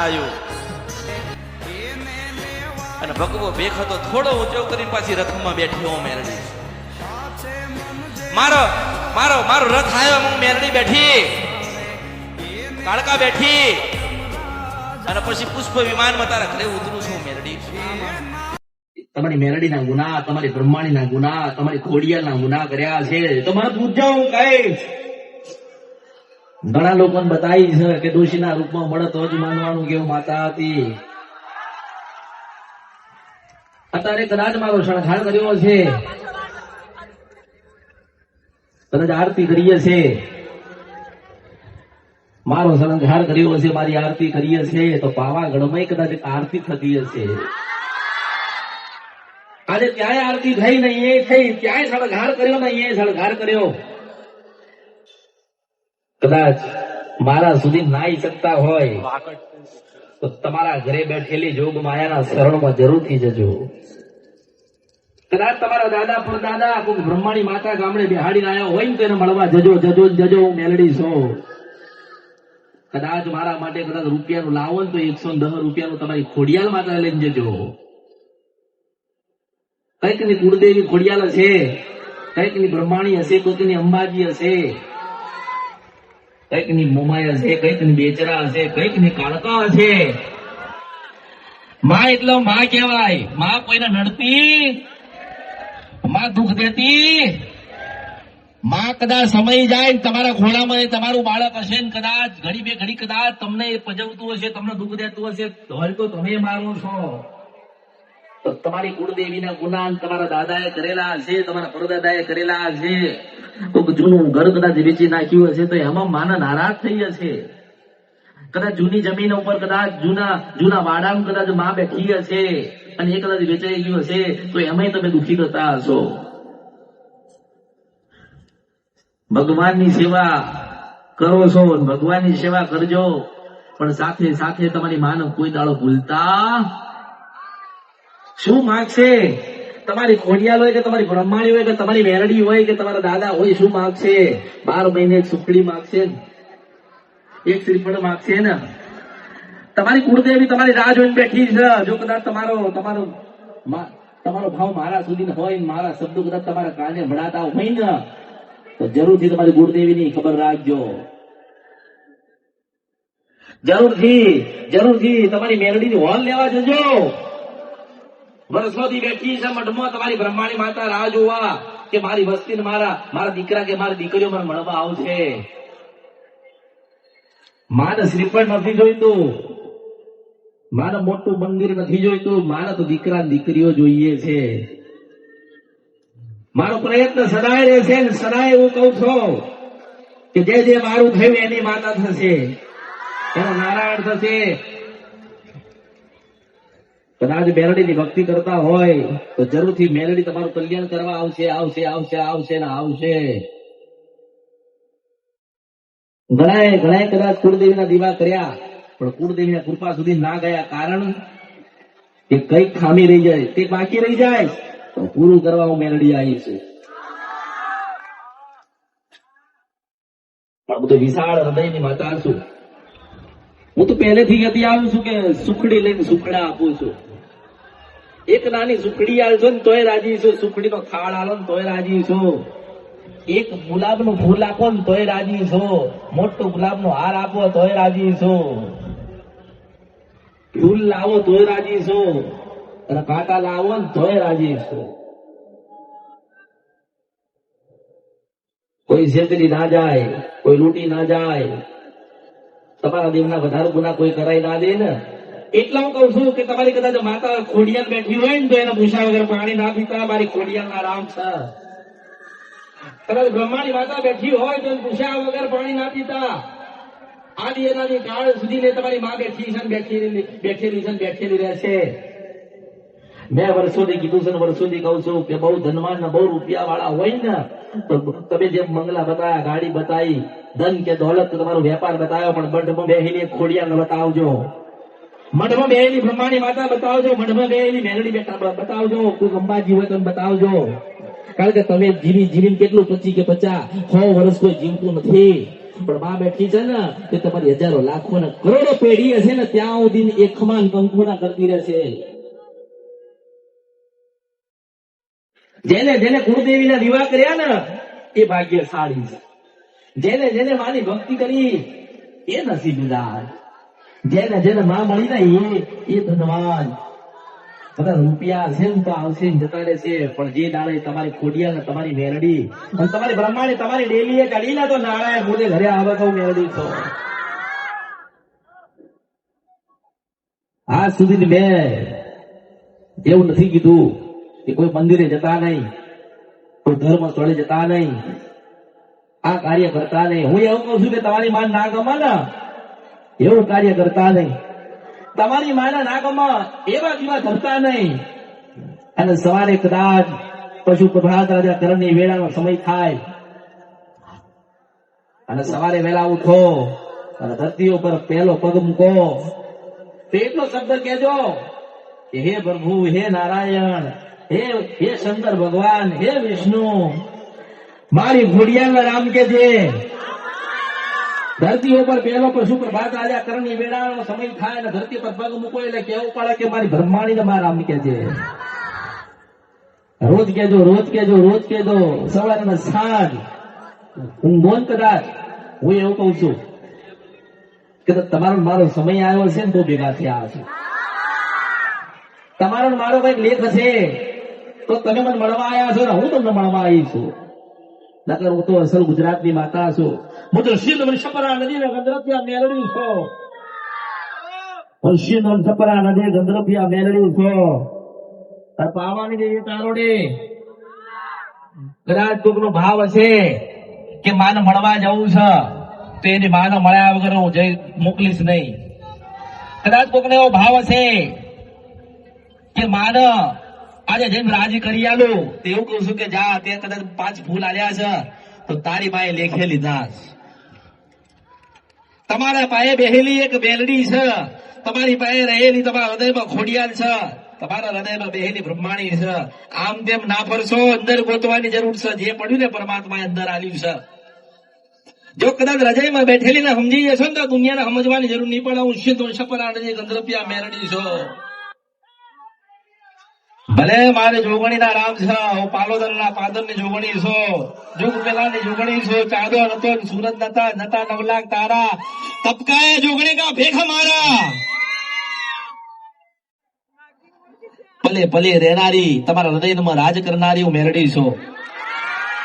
આવ્યું અને ભગવો ભેખ હતો થોડો ઊંચો કરીને પાછી રથમાં બેઠી હું મેરડી મારો મારો મારો રથ આવ્યો હું મેરડી બેઠી કાળકા બેઠી અને પછી પુષ્પ વિમાનમાં તારા ઘરે ઉતરું છું મેરડી તમારી મેરડીના ગુના, તમારી બ્રહ્માણીના ગુના, તમારી ખોડિયાલના ગુના કર્યા છે તો મને પૂછજો હું કહીશ. ઘણા લોકોને બતાવી છે કે ડોશીના રૂપમાં મળે તો જ માનવાનું કે હું માતા હતી. અત્યારે કદાચ મારો શણગાર કર્યો છે, કદાચ આરતી કરીએ છે, મારો શણગાર કર્યો છે, મારી આરતી કરીએ છે તો પાવાગઢમાં કદાચ આરતી થતી હશે. આજે ક્યાંય આરતી થઈ નહીં એ થઈ, ક્યાંય શણગાર કર્યો નહીં એ શણગાર કર્યો. કદાચ મારા સુધી નાઈ શકતા હોય તો તમારા ઘરે બેઠેલી જોગ માયાના શરણમાં જરૂરથી જજો. કદાચ તમારા દાદા પરદાદા કોઈ બ્રહ્માણી માતા ગામડે બેહાડીને આવ્યા હોય ને તો એને મળવા જજો જજો જજો, હું મેલડી છું. કદાચ મારા માટે કદાચ રૂપિયાનું લાવો ને તો 110 રૂપિયાનું તમારી ખોડિયાલ માતા લઈને જજો. કઈક ની કુળદેવી ખોડિયાલ હશે, કઈક ની બ્રહ્માણી હશે, કોઈક ની અંબાજી હશે, કઈક ની મોમાઈ હશે, કઈક ની બેચરા હશે, કઈક ની કાળકા હશે. માં એટલે માં કહેવાય. માં કોઈને નડતી, માં દુઃખ દેતી. માં કદાચ સમય જાય ને તમારા ખોળામાં તમારું બાળક હશે ને કદાચ ઘડી બે ઘડી કદાચ તમને પજવતું હશે, તમને દુઃખ દેતું હશે તો તમે મારો છો. તો તમારી કુળદેવીના ગુના તમારા દાદાએ કરેલા હશે, તમારા પરદાદાએ કરેલા હશે. કોઈક જૂનું ઘર કદાચ વેચી નાખ્યું હશે તો એમાં માના નારાજ થઈ હશે. કદાચ જૂની જમીન ઉપર કદાચ જૂના વાડામાં કદાચ માં બેઠી હશે અને એ કદાચ વેચાઈ ગયું હશે તો એમાંય તમે દુઃખી થતા હશો. ભગવાનની સેવા કરો છો, ભગવાનની સેવા કરજો, પણ સાથે સાથે તમારી માને કોઈ દાડો ભૂલતા. શું માગશે તમારી ખોડિયાલ હોય કે તમારી બ્રહ્માણી હોય કે તમારી મેરડી હોય કે તમારા દાદા હોય, શું માગશે? 12 મહિને એક સુખડી માગશે, એક શ્રીફળ માગશે ને. તમારી કુળદેવી તમારી રાહ જોઈને બેઠી છે. જો કદાચ તમારો ભાવ મારા સુધી હોય, મારા શબ્દો કદાચ તમારા કાને ભણાતા હોય ને તો જરૂરથી તમારી કુળદેવીની ખબર રાખજો. જરૂરથી તમારી મેરડીની હોલ લેવા જજો. વર્ષોથી બેઠી છે મઠમાં તમારી બ્રહ્માણી માતા રાહ જોવા કે મારી વસ્તી મારા દીકરા કે મારી દીકરીઓ મને મળવા આવશે. માને શ્રીફળ નથી જોઈતું, માને મોટું મંદિર નથી જોઈતું, માને તો દીકરા દીકરીઓ જોઈએ છે. મારો પ્રયત્ન સદાય રહેશે ને સદાય એવું કહું છું કે જે મારું થયું એની માતા થશે, એનો નારાયણ થશે. કદાચ મેલડીની ભક્તિ કરતા હોય તો જરૂરથી મેલડી તમારું કલ્યાણ કરવા આવશે આવશે આવશે આવશે ને આવશે. ઘણા કદાચ કુળદેવીના દીવા કર્યા પણ કુળદેવીના કૃપા સુધી ના ગયા. કારણ કે કઈક ખામી રહી જાય, કઈક બાકી રહી જાય તો પૂરું કરવા હું મેલડી આવી છું. પણ બધું વિશાળ હૃદયની માતા છું. હું તો પહેલેથી યાદી આવું છું કે સુખડી લઈને સુખડા આપું છું. એક નાની સુખડી આલશો ને તોય રાજી છું, સુખડીનો થાળ આલો ને તોય રાજી છું, એક ગુલાબનું ફૂલ આપો ને તોય રાજી છું, મોટું ગુલાબનો હાર આપો તોય રાજી છું, ફૂલ લાવો તોય રાજી છું, અને કાંટા લાવો ને તોય રાજી છું. કોઈ છેતરી ના જાય, કોઈ લૂંટી ના જાય, તમારા દેવના વધારે ગુના કોઈ કરાઈ ના દે ને. એટલા હું કઉ છું કે તમારી કદાચ માતા ખોડિયાલ બેઠી હોય ને તો એના પૂછ્યા વગર પાણી ના પીતા. મારી ખોડિયાલ ના રામ છે. કદાચ બ્રહ્માની માતા બેઠી હોય તો પૂછ્યા વગર પાણી ના પીતા. આદિ એનાની કાળ સુધી ને તમારી માં બેઠી છે, બેઠેલી છે, બેઠેલી રહેશે. મેં વર્ષોથી કીધું છે, વર્ષોથી કઉ છું કે બહુ ધનવાન ને બહુ રૂપિયા વાળા હોય ને તો તમે જેમ બંગલા બતાવ્યા, ગાડી બતાવી, ધન કે દોલત તમારો વેપાર બતાવ્યો, પણ મઠમાં બેહીને ખોડિયાલ બતાવજો, મઠમાં બેહીની બ્રહ્માની માતા બતાવજો, મઠમાં બેહીની મેલડી બતાવજો, કોઈ અંબાજી હોય તો બતાવજો. કારણ કે તમે જીવી કેટલું 25 કે 50 100 વર્ષ કોઈ જીવતું નથી. પણ માં બેઠી છે ને તે તમારી હજારો લાખો ને કરોડો પેઢી હશે ને ત્યાં સુધી એક ખમાન કંકુના કરતી રહેશે. જેને જેને કુળદેવીના દીવા કર્યા ને એ ભાગ્યશાળી છે. જેને જેને માની ભક્તિ કરી એ નસીબદાર. જેને જેને માં મળી ને એ ધનવાન. બધા રૂપિયા છે ને તો આવશે ને જતા રહેશે, પણ જે દાડે તમારી ખોડિયા ને તમારી મેરડી અને તમારી બ્રહ્માણી તમારી ડેલીએ કાઢી ના તો નારાયણ પોતે ઘરે આવે તો મેરડી છો. આજ સુધી મેં એવું નથી કીધું કે કોઈ મંદિરે જતા નહીં, કોઈ ધર્મ સ્થળે જતા નહીં, આ કાર્ય કરતા નહીં. હું એવું કહું છું કે તમારી માન ના ગમે ને એવું કાર્ય કરતા નહીં, તમારી માના ના ગમે એવા દીવા ધરતા નહીં. અને સવારે કદાચ પશુ પ્રભાત રાજા કરણની વેળાનો સમય થાય અને સવારે વહેલા ઉઠો અને ધરતી ઉપર પહેલો પગ મૂકો તો એટલો શબ્દ કહેજો કે હે પ્રભુ, હે નારાયણ, હે શંકર ભગવાન, હે વિષ્ણુ, મારી ઘોડિયાના રામ કે છે. ધરતી ઉપર પહેલો પશુ પ્રભાત રાજા કરણની વેળાનો સમય થાય અને ધરતી પર પગ મૂકો એટલે કેવું પડે કે મારી બ્રહ્માણીને મારા રામ કે છે. રોજ કેજો, રોજ કેજો, રોજ કેજો, સવારે ને સાંજ. હું બોલ કદાચ હું એવું કઉ છું કે તમારો મારો સમય આવ્યો છે ને તો ભેગા થયા છે. તમારો ને મારો કઈક લેખ હશે તો તમે મને મળવા આવ્યા છો ને હું તમને મળવા આવી છું. નકર હું તો અસલ ગુજરાતની માતા છું. હું તો સિંધ છપરા નદી ને ગંધરપિયા મેળવી છો. હું સિંધ છપરા નદી ગંધરપિયા મેળવી છો. પાવાની દેવી તારોડે કદાચ કોકનો ભાવ હશે કે માને મળવા જવું છે તો એની માને મળ્યા વગર હું જઈ મોકલીશ નહીં. કદાચ કોકને એવો ભાવ હશે કે માને આજે જઈને રાજી કરી આલું તો એવું કહું છું કે જા તે કદાચ 5 ફૂલ આલ્યા છે તો તારી માએ લેખે લીધા. તમારા પાસે બેહેલી એક બેલડી છે, તમારી પાસે રહેલી તમારા હૃદયમાં ખોડિયાલ છે, તમારા હૃદયમાં બેહેલી બ્રહ્માણી છે. આમ તેમ ના ફરશો, અંદર ગોતવાની જરૂર છે. જે પડ્યું ને પરમાત્મા અંદર આલ્યું છે. જો કદાચ હૃદયમાં બેઠેલી ને સમજી જશો ને તો દુનિયાને સમજવાની જરૂર નહીં પડે. હું સિદ્ધ છપરા નદી ગંધરપિયા મેરડી છો. ભલે મારે જોગણીના રામ છે, હું પાલોદરના પાદરની જોગણી છો, જુગ પેલાની જોગણી છો. ચાંદો નતો, સુરત નતા, 9 લાખ તારા, તબકાએ જોગણી કા ભેખા મારા. પલે પલે રહેનારી, તમારા હૃદયમાં રાજ કરનારી હું મેરડી છો.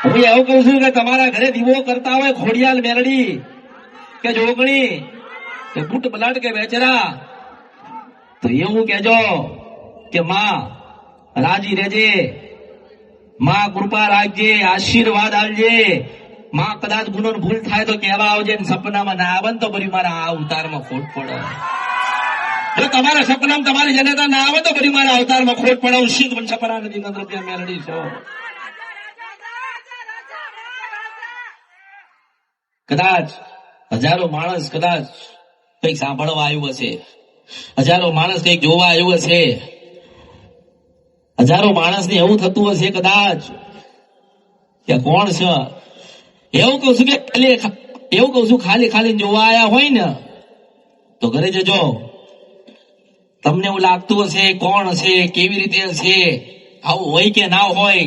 હું એવું કહું છું કે તમારા ઘરે દીવો કરતા હોય ખોડિયાલ મેરડી કે જોગણી કે બુટ બલાટ કે વેચરા તો એવું કેજો કે માં રાજી રહેજે, માં કૃપા રાખજે, આશીર્વાદ આપજે. માં કદાચ ગુનો ભૂલ થાય તો કહેવા આવજે, સપનામાં ના આવે તો ફરી મારા આ અવતારમાં ખોટ પડે. જો તમારા સપનામાં તમારી જનતા ના આવે તો ફરી મારા અવતારમાં ખોટ પડે. હું સિદ્ધ છપરા નદી ગંધરપિયા મેરડી છો. કદાચ હજારો માણસ કદાચ કઈક સાંભળવા આવ્યું હશે, હજારો માણસ કઈક જોવા આવ્યું હશે, હજારો માણસને એવું થતું હશે કદાચ કે કોણ છે. એવું કહું છું કે એવું કહું છું ખાલી ખાલી જોવા આવ્યા હોય ને તો ઘરે જજો. તમને એવું લાગતું હશે કોણ હશે, કેવી રીતે હશે, આવું હોય કે ના હોય.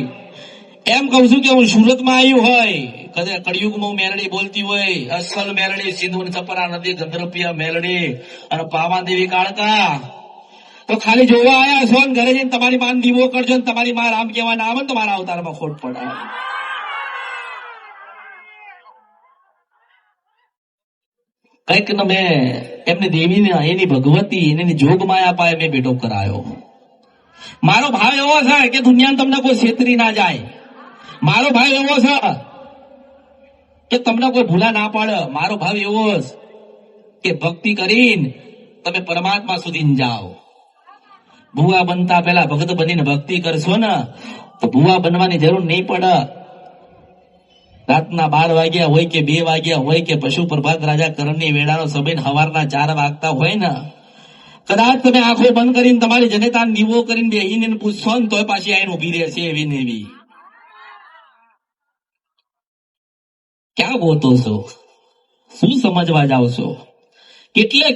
એમ કહું છું કે હું સુરતમાં આવ્યું હોય, કદાચ કળિયુગમાં મેરડી બોલતી હોય, અસલ મેરડી સિંધુ છપરા નદી ગંધરપિયા મેરડી અને પાવાદેવી કાળકા, તો ખાલી જોવા આવ્યા છો ને ઘરે જઈને તમારી માન દીવો કરજો ને તમારી માં રામ કહેવા ના આવે ને તો મારા અવતારમાં ખોટ પડે. કઈક ને મેં એમની દેવીને, એની ભગવતી, એની જોગ માયા પાસે મેં ભેટો કરાયો. મારો ભાવ એવો છે કે દુનિયામાં તમને કોઈ છેતરી ના જાય. મારો ભાવ એવો છે કે તમને કોઈ ભૂલા ના પડે. મારો ભાવ એવો કે ભક્તિ કરીને તમે પરમાત્મા સુધી જાઓ. ભૂવા બનતા પહેલા ભગત બનીને ભક્તિ કરશો ને તો ભૂવા બનવાની જરૂર નહીં પડે. રાતના 12 વાગ્યા હોય કે 2 વાગ્યા હોય કે પશુ પ્રભાત રાજા કરણની વેળાનો સમય સવારના 4 વાગતા હોય ને, કદાચ તમે આંખો બંધ કરીને તમારી જનતા દીવો કરીને બેહીને પૂછશો ને તોય પાછી આઈને ઉભી રહેશે એવી ને એવી. ક્યાં ગોતો છો? શું સમજવા જાવ છો?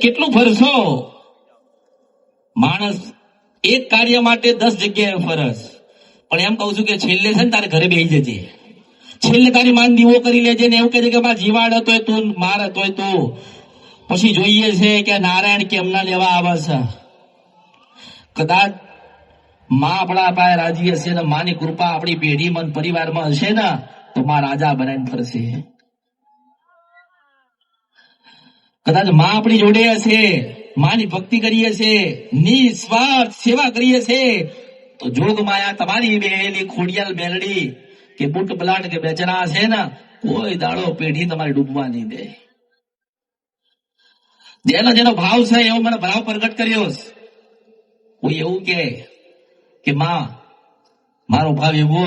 કેટલું ફરશો? માણસ એક કાર્ય માટે 10 જગ્યાએ ફરસ, પણ એમ કહું છું કે છેલ્લે છે ને તારે ઘરે બેસી જજે. છેલ્લે તારી માન દીવો કરી લેજે ને એવું કહે છે કે મારા જીવાડ હતોય તું, માર હતોય તું. પછી જોઈએ છે કે નારાયણ કેમના લેવા આવે છે. કદાચ માં આપણા પાસે રાજી હશે ને માની કૃપા આપણી પેઢીમાં અને પરિવારમાં હશે ને તો માં રાજા બનાવીને ફરશે. કદાચ માં આપણી જોડે હશે, માની ભક્તિ કરીએ છે, નિસ્વાર્થ સેવા કરીએ છે, તો જોગ માયા તમારી બેહેલી ખોડિયાલ મેલડી કે બુટ બલાટ કે બેચરા છે ને કોઈ દાડો પેઢી તમારી ડૂબવા નહીં દે. જેનો ભાવ છે એવો મને ભાવ પ્રગટ કર્યો. કોઈ એવું કે માં મારો ભાવ એવો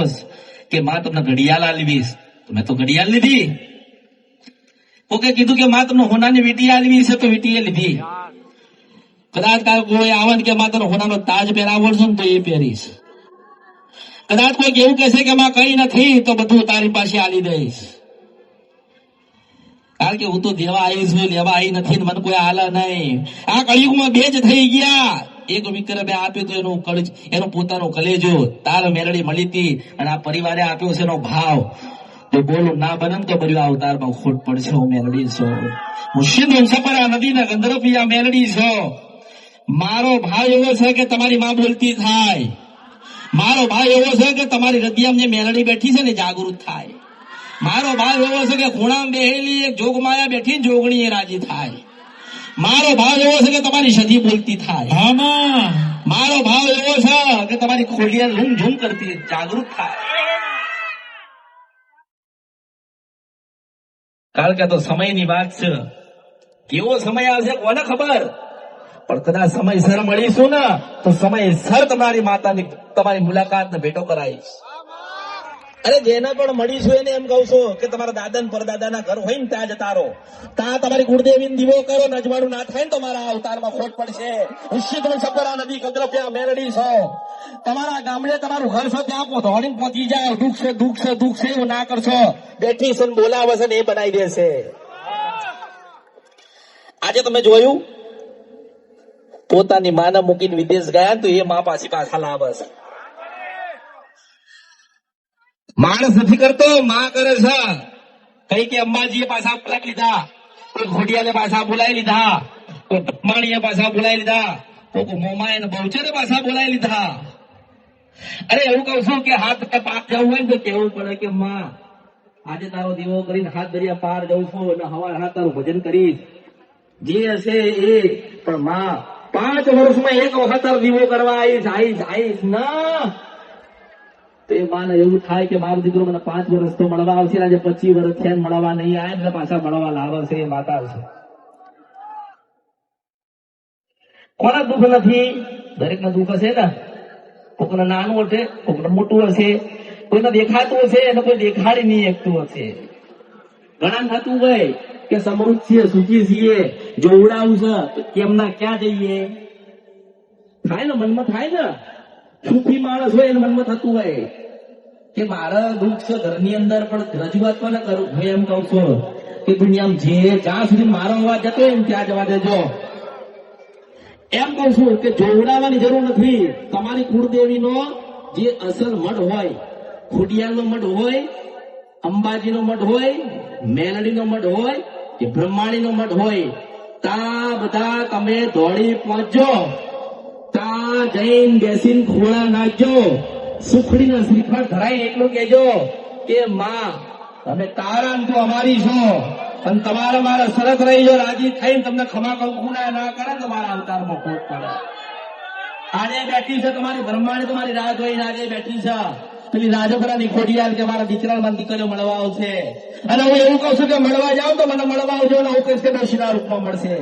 કે માં તમને ઘડિયાળ આલવીશ, તો મેં તો ઘડિયાળ લીધી. કોકે કીધું કે માં તમને હોનાની વીંટી આલવી છે, તો વીંટીએ લીધી. કદાચ કોઈ આવે કે માં તને હોનાનો તાજ પહેરાવો છે ને તો એ પહેરીશ. કદાચ કોઈ એવું કહેશે કે માં કઈ નથી તો બધું તારી પાસે આલી દઈશ. કારણ કે હું તો દેવા આવી છું, લેવા આવી નથી ને મને કોઈ આલે નહીં. આ કળિયુગમાં બે જ થઈ ગયા. એક વિક્રમે આપ્યું તો એનો પોતાનો કલેજો તાર મેલડી મળી હતી, અને આ પરિવારે આપ્યો છે એનો ભાવ. જો બોલું ના બને તો બર્યો અવતારમાં ખોટ પડશે. હું મેલડી છો, મુર્શિદ વંશપરા નદીના ગંધર્પિયા મેલડી છો. મારો ભાવ એવો છે કે તમારી માં બોલતી થાય. મારો ભાવ એવો છે કે તમારી હૃદયમાં જે મેલડી બેઠી છે ને જાગૃત થાય. મારો ભાવ એવો છે કે ખૂણામાં બેહેલી એક જોગમાયા બેઠી ને જોગણી એ રાજી થાય. મારો ભાવ એવો છે કે તમારી સધી બોલતી થાય. મારો ભાવ એવો છે કે તમારી ખોડિયાલ રૂમ ઝૂમ કરતી જાગૃત થાય. કારણ કે તો સમયની વાત છે. કેવો સમય આવશે કોને ખબર, પણ કદાચ સમયસર મળીશું ને તો સમયસર તમારી માતાની તમારી મુલાકાત ને ભેટો કરાવીશ. અરે જેને પણ મળીશું એને એમ કહું છું કે તમારા દાદા ને પરદાદાના ઘર હોય ને ત્યાં જતા રહો. ત્યાં તમારી કુળદેવીને દીવો કરો ને અજવાળું ના થાય ને તો મારા અવતારમાં ખોટ પડશે. નિશ્ચિત સપરા નદી કંદરપિયા મેલડી છો. તમારા ગામડે તમારું ઘર છે ત્યાં દોડીને પહોંચી જાય. દુઃખ છે એવું ના કરશો. બેઠી છે બોલાવે છે ને એ બનાવી દેશે. આજે તમે જોયું પોતાની માને મૂકીને વિદેશ ગયા તો એ મા પાછા લાવે છે. માણસ નથી કરતો, માં કરે છે. કઈ કે અંબાજીએ પાછા બોલાવી લીધા, કોઈ ઘોડિયાને પાછા બોલાવી લીધા, કોઈ ભમાણીએ પાછા બોલાવી લીધા, કોઈ મોમાએ બહુચરે પાછા બોલાવી લીધા. અરે એવું કહું છું કે હાથ પાર જવું હોય ને તો કેવું પડે કે માં આજે તારો દીવો કરીને હાથ દરિયા પાર જવું છું અને હવા હાથ તારું ભજન કરીશ. જે હશે એ પણ માં 5 વર્ષમાં એક વખત તારો દીવો કરવા આવીશ ના. તો એ માને એવું થાય કે મારો દીકરો મને 5 વર્ષ તો મળવા આવશે, આજે 25 વર્ષ થયા મળવા નહીં આવે એટલે પાછા મળવા લાવે છે. એ માતા છે. કોના દુઃખ નથી? દરેક ના દુઃખ હશે ને. કોકને નાનું હશે, કોકને મોટું હશે, કોઈને દેખાતું હશે અને કોઈ દેખાડી નહીં એકતું હશે. ઘણા થતું હોય કે સમૃદ્ધ છીએ, સુખી છીએ, જોવડાવું છે તો કેમના ક્યાં જઈએ થાય ને, મનમાં થાય ને. સુખી માણસ હોય એને મનમાં થતું હોય કે મારા દુઃખ છે ઘરની અંદર, પણ રજૂઆત કોને કરું? હું એમ કઉ છું કે દુનિયામાં જે જ્યાં સુધી મારો અવાજ જતો હોય ને ત્યાં જવા દેજો. એમ કઉ છું કે જોવડાવવાની જરૂર નથી. તમારી કુળદેવીનો જે અસલ મઢ હોય, ખોડિયાલનો મઢ હોય, અંબાજીનો મઢ હોય, મેલડીનો મઢ હોય કે બ્રહ્માણીનો મઢ હોય, ત્યાં બધા તમે દોડી પહોંચજો. ત્યાં જઈને બેસીને ખોળા નાખજો, સુખડીના શ્રીફળ ધરાઈને એટલું કહેજો કે માં તમે તારા તો અમારી છો, અને તમારે મારા શરત રહી જો રાજી થઈને તમને ખમા કંકુના ના કરે તો મારા અવતારમાં ખોટ પડે. આજે બેઠી છે તમારી બ્રહ્માણી, તમારી રાહ જોઈને આજે બેઠી છે. પેલી રાજપરાની ખોડિયાલ કે મારા દીકરા મારી દીકરીઓ મળવા આવશે, અને હું એવું કહું છું કે મળવા જાઉં તો મને મળવા આવજો ને હું કહીશ કે દર્શના રૂપમાં મળશે.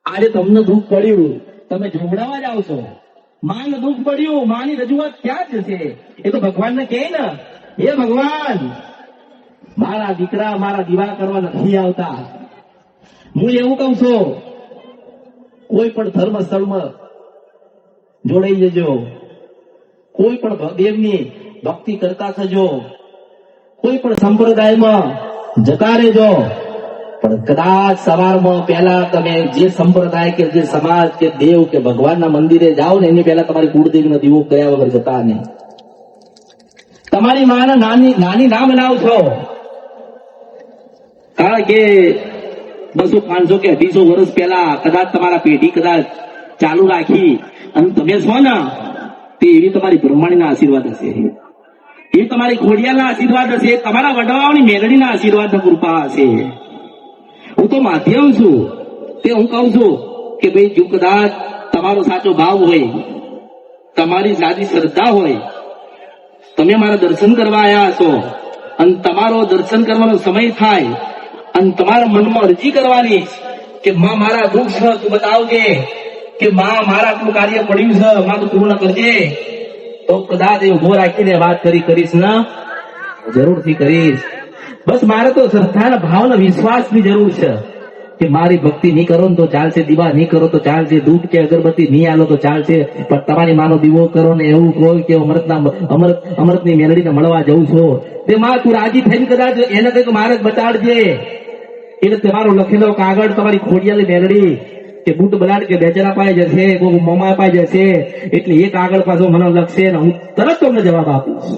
આજે તમને દુઃખ પડ્યું, તમે જોવડાવવા જ આવશો. માને દુઃખ પડ્યું, માની રજૂઆત ક્યાં જશે? એ તો ભગવાનને કહે ને, હે ભગવાન મારા દીકરા મારા દીવા કરવા નથી આવતા. હું એવું કહું છું કોઈ પણ ધર્મ સ્થળમાં જોડાઈ જજો. કોઈ પણ દેવની ભક્તિ કરતા થજો, કોઈ પણ સંપ્રદાયમાં જતા રહેજો, પણ કદાચ સવારમાં પહેલા તમે જે સંપ્રદાય કે જે સમાજ કે દેવ કે ભગવાનના મંદિરે જાઓ ને એની પહેલા તમારી કુળદેવીનો દીવો કર્યા વગર જતા નહીં. તમારી માને નાની ના બનાવશો, કારણ કે 200, 500 કે 250 વર્ષ પહેલા કદાચ તમારા પેઢી કદાચ ચાલુ રાખી અને તમે છો ને તે એવી તમારી બ્રહ્માણીના આશીર્વાદ હશે, એ તમારી ખોડિયાના આશીર્વાદ હશે, તમારા વડવાઓની મેલડીના આશીર્વાદ કૃપા હશે. હું તો માધ્યમ છું, તે હું કહું છું કે ભાઈ જો કદાચ તમારો સાચો ભાવ હોય, તમારી સાચી શ્રદ્ધા હોય, તમે મારા દર્શન કરવા આવ્યા છો અને તમારો દર્શન કરવાનો સમય થાય અને તમારા મનમાં અરજી કરવાની કે માં મારા દુઃખ છે તું બતાવજે, કે માં મારા આટલું કાર્ય પડ્યું છે માં તું પૂર્ણ કરજે, તો કદાચ એ ઉભો રાખીને વાત કરીશ ને, જરૂરથી કરીશ. બસ મારે તો શ્રદ્ધાના ભાવના વિશ્વાસની જરૂર છે કે મારી ભક્તિ નહીં કરો ને તો ચાલશે, દીવા નહીં કરો તો ચાલશે, દૂધ કે અગરબત્તી નહીં આલો તો ચાલશે, પણ તમારી માનો દીવો કરો ને એવું કહો કે અમૃતની મેલડીને મળવા જઉં છો, તે માં તું રાજી થઈને કદાચ એને કંઈક મારે જ બતાડજે. એટલે તમારો લખેલો કાગળ તમારી ખોડિયાની મેલડી કે બૂટ બલાડ કે બેચર અપાઈ જશે, કોઈ મોમાં અપાઈ જશે, એટલે એ કાગળ પાછો મને લખશે ને હું તરત તમને જવાબ આપીશ.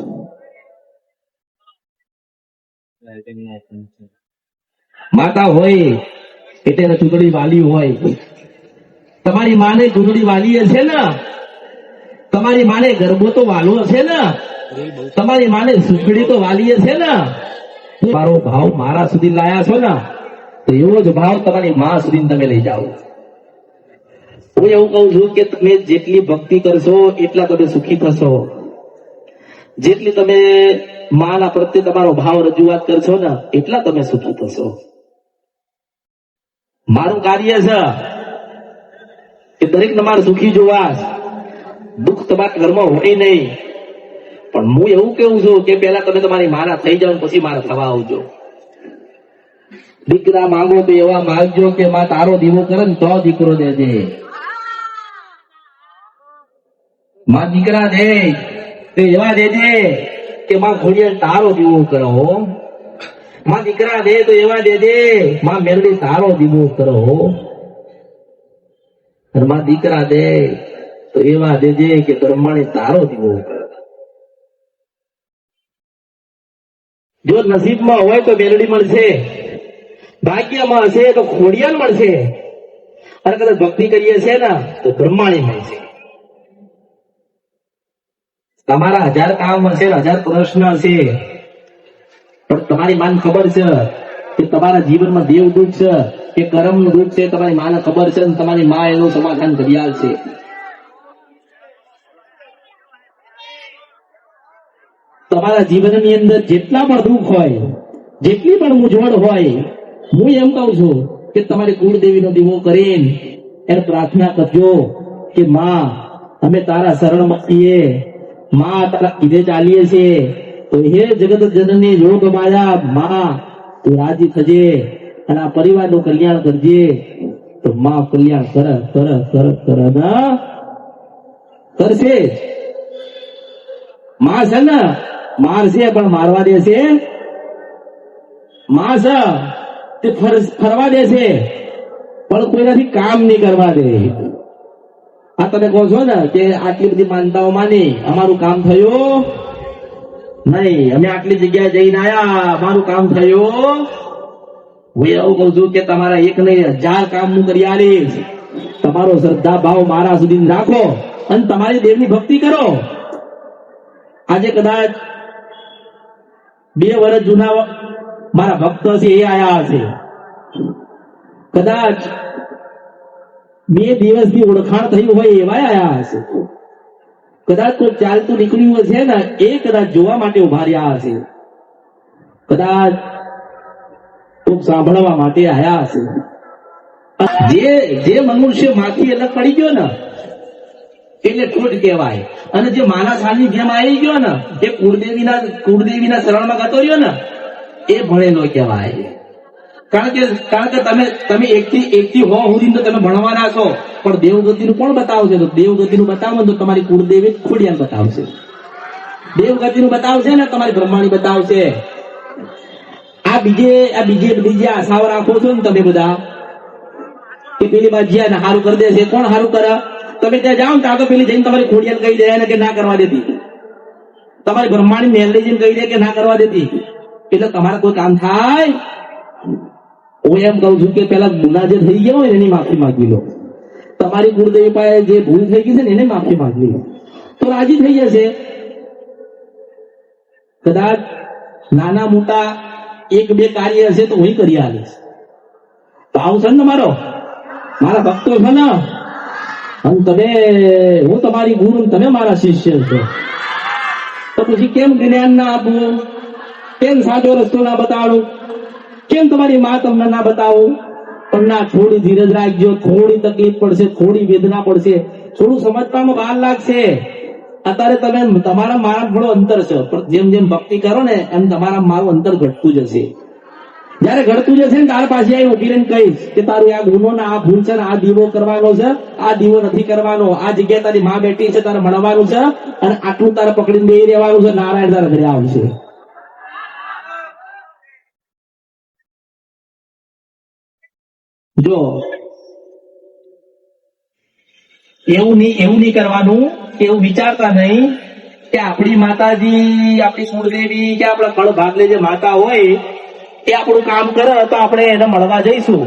માતા હોય એટલે એને ચૂંટણી વાલી હોય. તમારી માને ચૂંટણી વાલી હશે ને, તમારી માને ગરબો તો વાલો હશે ને, તમારી માને સુખડી તો વાલી હશે ને, મારો ભાવ મારા સુધી લાયા છો ને, તો એવો જ ભાવ તમારી માં સુધી તમે લઈ જાઓ. હું એવું કહું છું કે તમે જેટલી ભક્તિ કરશો એટલા તમે સુખી થશો, જેટલી તમે માના પ્રત્યે તમારો ભાવ રજૂઆત કરશો ને એટલા તમે સુખી થશો. મારું કાર્ય છે કે દરેક તમારે સુખી જોવા, દુઃખ તમારા ઘરમાં હોય નહીં, પણ હું એવું કેવું છું કે પહેલા તમે તમારી માના થઈ જાઓ પછી મારા થવા આવજો. દીકરા માંગો તો એવા માંગજો કે માં તારો દીવો કરે ને તો દીકરો દેજે. માં દીકરા દે તે એવા દેજે કે માં ખોડિયાર તારો દીવો કરો. માં દીકરા દે તો એવા દેજે માં મેલડી તારો દીવો કરો. અને માં દીકરા દે તો એવા દેજે કે બ્રહ્માણી તારો દીવો કરો. જો નસીબમાં હોય તો મેલડી મળશે, ભાગ્યમાં હશે તો ખોડિયાર મળશે, અને કદાચ ભક્તિ કરીએ છે ને તો બ્રહ્માણી મળશે. તમારા 1000 કામ હશે, 1000 પ્રશ્ન હશે, પણ તમારી માને ખબર છે કે તમારા જીવનમાં દેવ દુઃખ છે કે કર્મનું દુઃખ છે, તમારી માને ખબર છે અને તમારી માં એનું સમાધાન કરી આવશે. તમારા જીવનની અંદર જેટલા પણ દુઃખ હોય, જેટલી પણ મૂંઝવણ હોય, હું એમ કહું છું કે તમારી કુળદેવીનો દીવો કરીને એને પ્રાર્થના કરજો કે માં અમે તારા શરણમાં છીએ, માં તારા કીધે ચાલીએ છીએ, તો હે જગત જનની યોગ માયા માં તું રાજી થજે અને આ પરિવારનું કલ્યાણ કરજે. તો માં કલ્યાણ કરશે. માં છે ને મારશે પણ મારવા દેશે, માં છે તે ફરવા દેશે પણ કોઈનાથી કામ નહીં કરવા દે. આ તમે કહો છો ને કે આટલી બધી માનતાઓ માની અમારું કામ થયું નહીં, અમે આટલી જગ્યાએ જઈને આયા અમારું કામ થયું. હું એવું કઉ છું કે તમારા 1 નહીં 1000 કામ હું કરી આલીશ. તમારો શ્રદ્ધા ભાવ મારા સુધી રાખો અને તમારી દેવની ભક્તિ કરો. આજે કદાચ 2 વર્ષ જૂના મારા ભક્ત છે એ આયા હશે, કદાચ 2 દિવસથી ઓળખાણ થયું હોય એવા આયા હશે, કદાચ કોઈ ચાલતું નીકળ્યું હશે ને એ કદાચ જોવા માટે ઉભા રહ્યા હશે, કદાચ ખૂબ સાંભળવા માટે આયા હશે. જે મનુષ્ય માંથી અલગ પડી ગયો ને એટલે ઠોઠ કહેવાય, અને જે માના સાનિધ્યમાં આવી ગયો ને એ કુળદેવીના શરણમાં ગતો રહ્યો ને એ ભણેલો કહેવાય. કારણ કે તમે એકથી 100 સુધી તો તમે ભણવાના છો, પણ દેવગતિનું કોણ બતાવશે? તો દેવગતિનું બતાવો તો તમારી કુળદેવી ખોડિયાર બતાવશે. દેવગતિનું બતાવશે ને તમારી બ્રહ્માણી બતાવશે. આ બીજે આશાઓ રાખો છો ને તમે બધા કે પેલી બાજિયા હારું કરી દેશે. કોણ હારું કરે? તમે ત્યાં જાઓ ને ત્યાં તો પેલી જઈને તમારી ખોડિયાને કહી દે ને કે ના કરવા દેતી, તમારી બ્રહ્માણી મેલડી જઈને કહી દે કે ના કરવા દેતી. એટલે તમારે કોઈ કામ થાય? હું એમ કઉ છું કે પેલા ગુના જે થઈ ગયા હોય ને એની માફી માંગી લો. તમારી ગુરુદેવી પાસે જે ભૂલ થઈ ગઈ છે ને એને માફી માંગી લો તો રાજી થઈ જશે. કદાચ નાના મોટા એક બે કાર્ય હશે તો હું કરી આવીશ. ભાવ છે ને તમારો, મારા ભક્તો છે ને, અને તમે, હું તમારી ગુરુ, તમે મારા શિષ્ય છો, તો પછી કેમ જ્ઞાન ના આપવું? કેમ સાચો રસ્તો ના બતાડું? કેમ તમારી માં તમને ના બતાવું? પણ ના, થોડી ધીરજ રાખજો. થોડી તકલીફ પડશે, થોડી વેદના પડશે, થોડું સમજવામાં વાર લાગશે. અત્યારે તમે તમારા મારા થોડો અંતર છે, પણ જેમ જેમ ભક્તિ કરો ને એમ તમારા મારું અંતર ઘટતું જશે. જયારે ઘટતું જશે ને તાર પાસે આવી ઉભી રહીને કહીશ કે તારું આ ગુનો ને આ ભૂલ છે ને આ દીવો કરવાનો છે, આ દીવો નથી કરવાનો, આ જગ્યાએ તારી માં બેઠી છે તારે મળવાનું છે, અને આટલું તારે પકડીને બેહી રહેવાનું છે. નારાયણ તારા ઘરે આવશે. જો એવું નહીં કરવાનું, એવું વિચારતા નહીં કે આપણી માતાજી, આપણી કુળદેવી કે આપણા કળ ભાગલે જે માતા હોય એ આપણું કામ કરે તો આપણે એને મળવા જઈશું.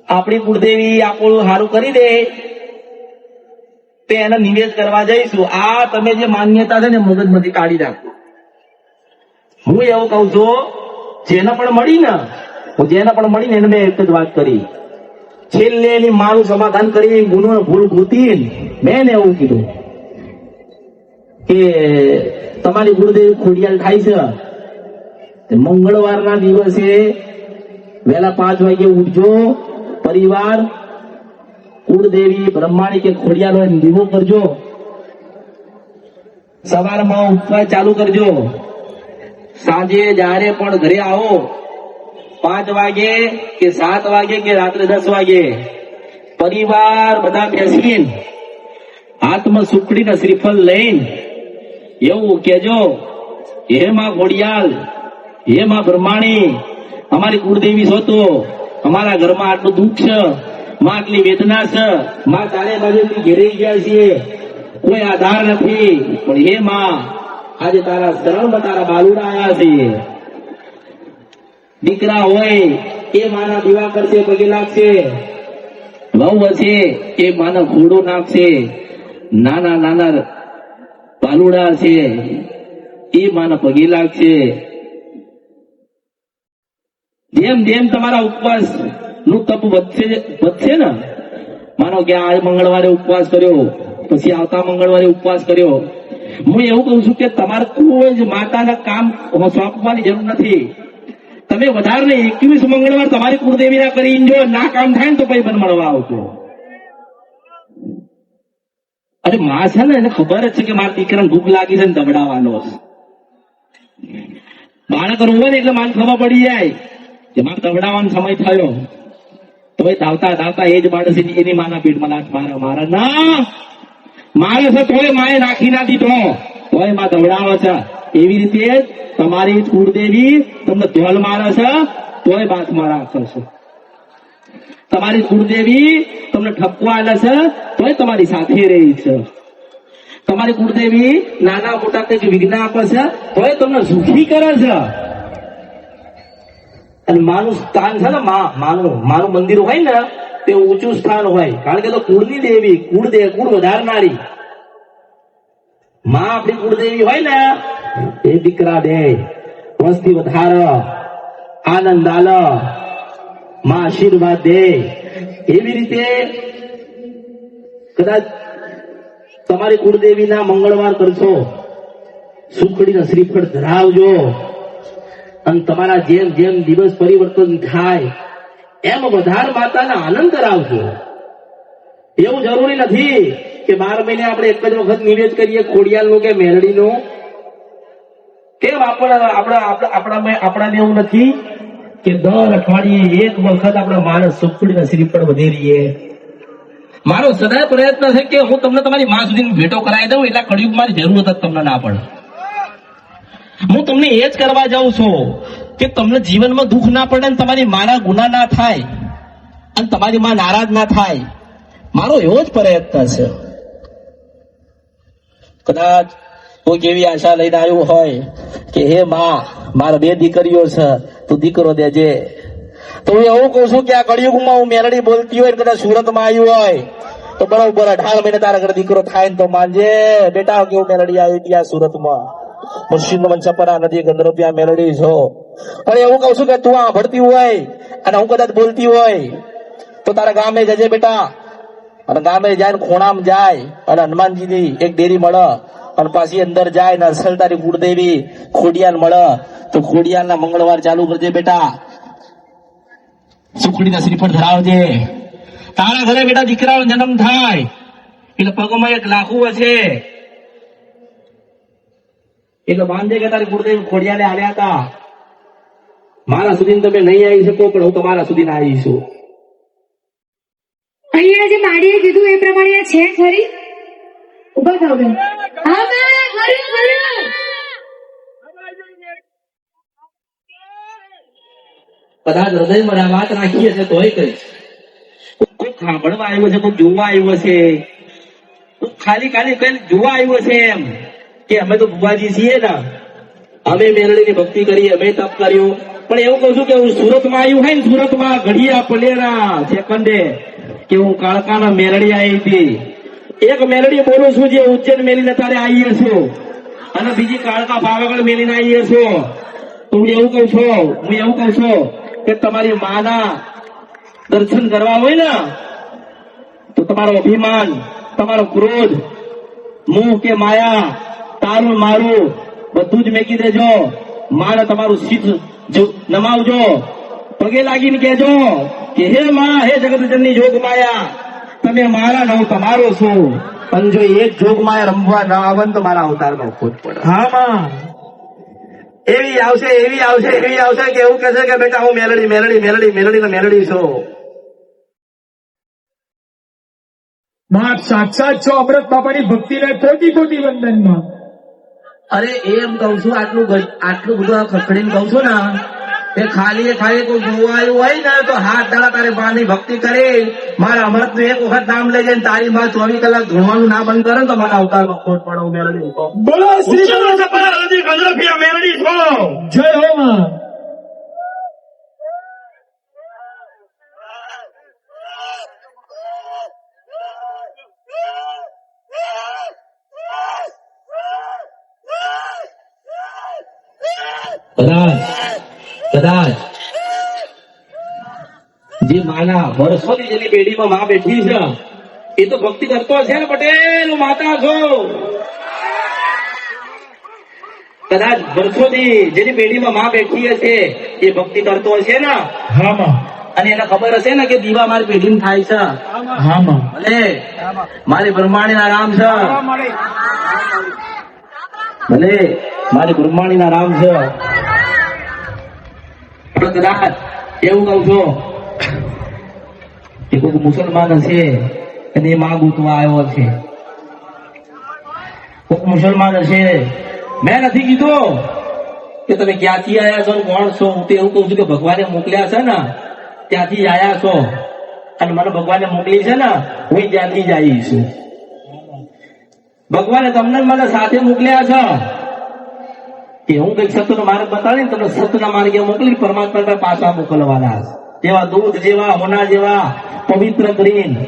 આપણી કુળદેવી આપણું સારું કરી દે તે એને નિવેદ કરવા જઈશું. આ તમે જે માન્યતા છે ને મગજમાંથી કાઢી નાખો. હું એવું કઉ છું, જેને પણ મળી ને એને મેં એક જ વાત કરી, છેલ્લે એની મારું સમાધાન કરી ગુનો ભૂલ ગોતી મેં એવું કીધું કે તમારી ગુરુદેવી ખોડિયાલ થાય છે, મંગળવારના દિવસે વહેલા 5 વાગે ઉઠજો. પરિવાર કુળદેવી બ્રહ્માણી કે ખોડિયાલ હોય દીવો કરજો. સવારમાં ઉપવાસ ચાલુ કરજો. સાંજે જયારે પણ ઘરે આવો 5 વાગે કે 7 વાગે કે રાત્રે 10 વાગે પરિવાર બધા બેસીને હાથમાં સુખડીને શ્રીફળ લઈને એવું કેજો, હે માં ખોડિયાલ, હે માં બ્રહ્માણી, અમારી કુળદેવી છો તો અમારા ઘરમાં આટલું દુઃખ છે, માં આટલી વેદના છે, માં ચારે બાજુથી ઘેરાઈ ગયા છીએ, કોઈ આધાર નથી, પણ હે માં આજે તારા શરણમાં તારા બાલુડા આવ્યા છે. દીકરા હોય એ માના દીવા કરશે, પગે લાગશે. વહુ હશે એ માનો ઘોડો નાખશે. નાના નાના બાલુડા છે એ માના પગે લાગશે. જેમ જેમ તમારા ઉપવાસ નું તપ વધશે ને, માનો કે આ મંગળવારે ઉપવાસ કર્યો, પછી આવતા મંગળવારે ઉપવાસ કર્યો, હું એવું કઉ છું કે તમારે કોઈ જ માતાના કામ સોંપવાની જરૂર નથી. તમે વધારે ને 21 મંગળવાર તમારી કુળદેવીના કરીને જો ના કામ થાય ને તો પછી મને મળવા આવજો. અરે માં છે ને એને ખબર જ છે કે મારા દીકરાને ભૂખ લાગી છે ને દબડાવવાનો બાળક રોવે ને એટલે મને ખબર પડી જાય કે મારે દબડાવવાનો સમય થયો, તો ધાવતા ધાવતા એ જ બાળક એની માના પેટમાં લાત મારા ના મારે છે તોય માએ નાખી ના દીધો, તોય માં દબડાવે છે. એવી રીતે તમારી કુળદેવી તમને ધોલ મારે છે તોય બાત મારા કરશે. તમારી કુળદેવી તમને ઠપકો આલે છે તોય તમારી સાથે રહી છે. તમારી કુળદેવી નાના મોટા કંઈક વિઘ્ન આપે છે તોય તમને સુખી કરે છે. અને માનું સ્થાન છે ને, માનું મંદિર હોય ને તે ઊંચું સ્થાન હોય, કારણ કે તો કુળની દેવી, કુળ વધારનારી માં આપણી કુળદેવી હોય ને એ દીકરા દે, વસ્તી વધાર, આનંદ આલ, માં આશીર્વાદ દે. એવી રીતે કદાચ તમારી કુળદેવીના મંગળવાર કરશો, સુખડીના શ્રીફળ ધરાવજો, અને તમારા જેમ જેમ દિવસ પરિવર્તન થાય એમ વધારે માતાના આનંદ કરાવજો. એવું જરૂરી નથી કે 12 મહિને આપણે એક જ વખત નિવેદ કરીએ ખોડિયાલનું કે મેરડીનું. કેમ આપણાને એવું નથી કે દર અઠવાડિયે એક વખત આપણા માણસ સુખડીના શ્રીફળ વધેરીએ? મારો સદાય પ્રયત્ન છે કે હું તમને તમારી માં સુધી ભેટો કરાવી દઉં એટલે કળિયુગ મારી જરૂરત જ તમને ના પડે. હું તમને એ જ કરવા જાઉં છું કે તમને જીવનમાં દુઃખ ના પડે ને તમારી માના ગુના ના થાય અને તમારી માં નારાજ ના થાય. મારો એવો જ પ્રયત્ન છે. કદાચ કોઈ કેવી આશા લઈને આવ્યું હોય કે હે માં મારા 2 દીકરીઓ છે તું દીકરો દેજે, તો હું એવું કઉ છું કે આ કળિયુગમાં હું મેલડી બોલતી હોય ને કદાચ સુરતમાં આવ્યું હોય તો બરોબર 18 મહિને તારા ઘરે દીકરો થાય ને તો માનજે બેટા કેવું મેલડી આવી હતી આ સુરતમાં. મુર્શિદ મંચપરા નદી ગંદરોપિયા મેલડી છો. અને એવું કઉ છું કે તું આ ભણતી હોય અને હું કદાચ બોલતી હોય તો તારા ગામે જજે બેટા. અને ગામે જાય ને ખૂણામાં જાય અને હનુમાનજીની એક ડેરી મળે અને પાછી અંદર જાય ને અસલ તારી કુળદેવી ખોડિયાલ મળે તો ખોડિયાલના મંગળવાર ચાલુ કરજે બેટા. સુખડીના શ્રીફળ ધરાવજે. તારા ઘરે બેટા દીકરાનો જન્મ થાય એટલે પગમાં એક લાખું હશે એટલે માનજે કે તારી કુળદેવી ખોડિયાલે આવ્યા હતા. મારા સુધી તમે નહીં આવી શકો પણ હું તમારા સુધી ના આવી છું. અહીંયા જે માડીએ કીધું એ પ્રમાણે છે ખરી? ઉભા થાવ બેન. હા બેન, ખરી ખરી. કદાચ હૃદયમાં આ વાત રાખી હશે તોય કહીશ. કોઈ સાંભળવા આવ્યો છે, કોઈ જોવા આવ્યો છે, ખાલી ખાલી કઈ જોવા આવ્યો છે એમ કે અમે તો બુવાજી છીએ ને, અમે મેલડીની ભક્તિ કરી, અમે તપ કર્યું. પણ એવું કહું છું કે હું સુરતમાં આવ્યું હોય ને, સુરતમાં ઘડિયા પલેરા સેકન્ડે કે હું કાળકાના મેલડી આવી હતી. એક મેલડી બોલું છું જે ઉજ્જૈન મેલીને તારે આવી છું અને બીજી કાળકા પાવાગઢ મેલીને આવી છું. તો હું એવું કઉ છું કે તમારી માના દર્શન કરવા હોય ને તો તમારો અભિમાન, તમારો ક્રોધ, મોહ કે માયા, તારું મારું બધું જ મેકી દેજો. માને તમારું શીશ નમાવજો, પગે લાગીને કહેજો કે હે માં, હે જગતજનની જોગ માયા, તમે મારા ન હું તમારો છું. પણ જો એક જોગ માયા રમવા ના આવે ને તો મારા અવતારમાં ખોટ પડે. હા માં એવી આવશે કે એવું કહેશે કે બેટા હું મેલડી મેલડી મેલડી મેલડી ને મેલડી છું. માં સાક્ષાત છો અમૃત બાપાની ભક્તિને કોટી કોટી વંદનમાં. અરે એમ કઉ છું, આટલું બધું આ ખખડીને કઉ છું ને એ ખાલી કોઈ જોવા આવ્યું હોય ને તો હાથ દાડા તારી માની ભક્તિ કરી, મારા અમૃત નું એક વખત નામ લઈ જાય તારી માં 24 કલાક ધોવાનું ના બંધ કરે તો મારા અવતારમાં ખોટ પડો. મેળવી બોલો શ્રી મેલડી છો. જય હો માં. કદાચ જે માના વર્ષોથી જેની પેઢીમાં માં બેઠી છે એ તો ભક્તિ કરતો છે ને પટેલ, હું માતા છું. કદાચ વર્ષોથી જેની પેઢીમાં માં બેઠી હશે એ ભક્તિ કરતો હશે ને. હા માં. અને એને ખબર હશે ને કે દીવા મારી પેઢીમાં થાય છે. હા માં. ભલે મારી બ્રહ્માણીના રામ છે, ભલે મારી બ્રહ્માણીના રામ છે. કદાચ એવું કઉ છું કે કોઈ મુસલમાન હશે અને એ માં ગૂંથવા આવ્યો છે. કોઈ મુસલમાન હશે, મેં નથી કીધું કે તમે ક્યાંથી આવ્યા છો, કોણ છો. હું તો એવું કઉ છું કે ભગવાને મોકલ્યા છે ને ત્યાંથી જ આવ્યા છો અને મને ભગવાને મોકલી છે ને હું ત્યાંથી જ આવી છું. ભગવાને તમને મને સાથે મોકલ્યા છે કે હું કઈક સત્યનો માર્ગ બતાવીને તમને સત્યના માર્ગે મોકલી પરમાત્મા પાછા મોકલવાના. જેવા દૂધ જેવા હોના જેવા પવિત્ર કરીને,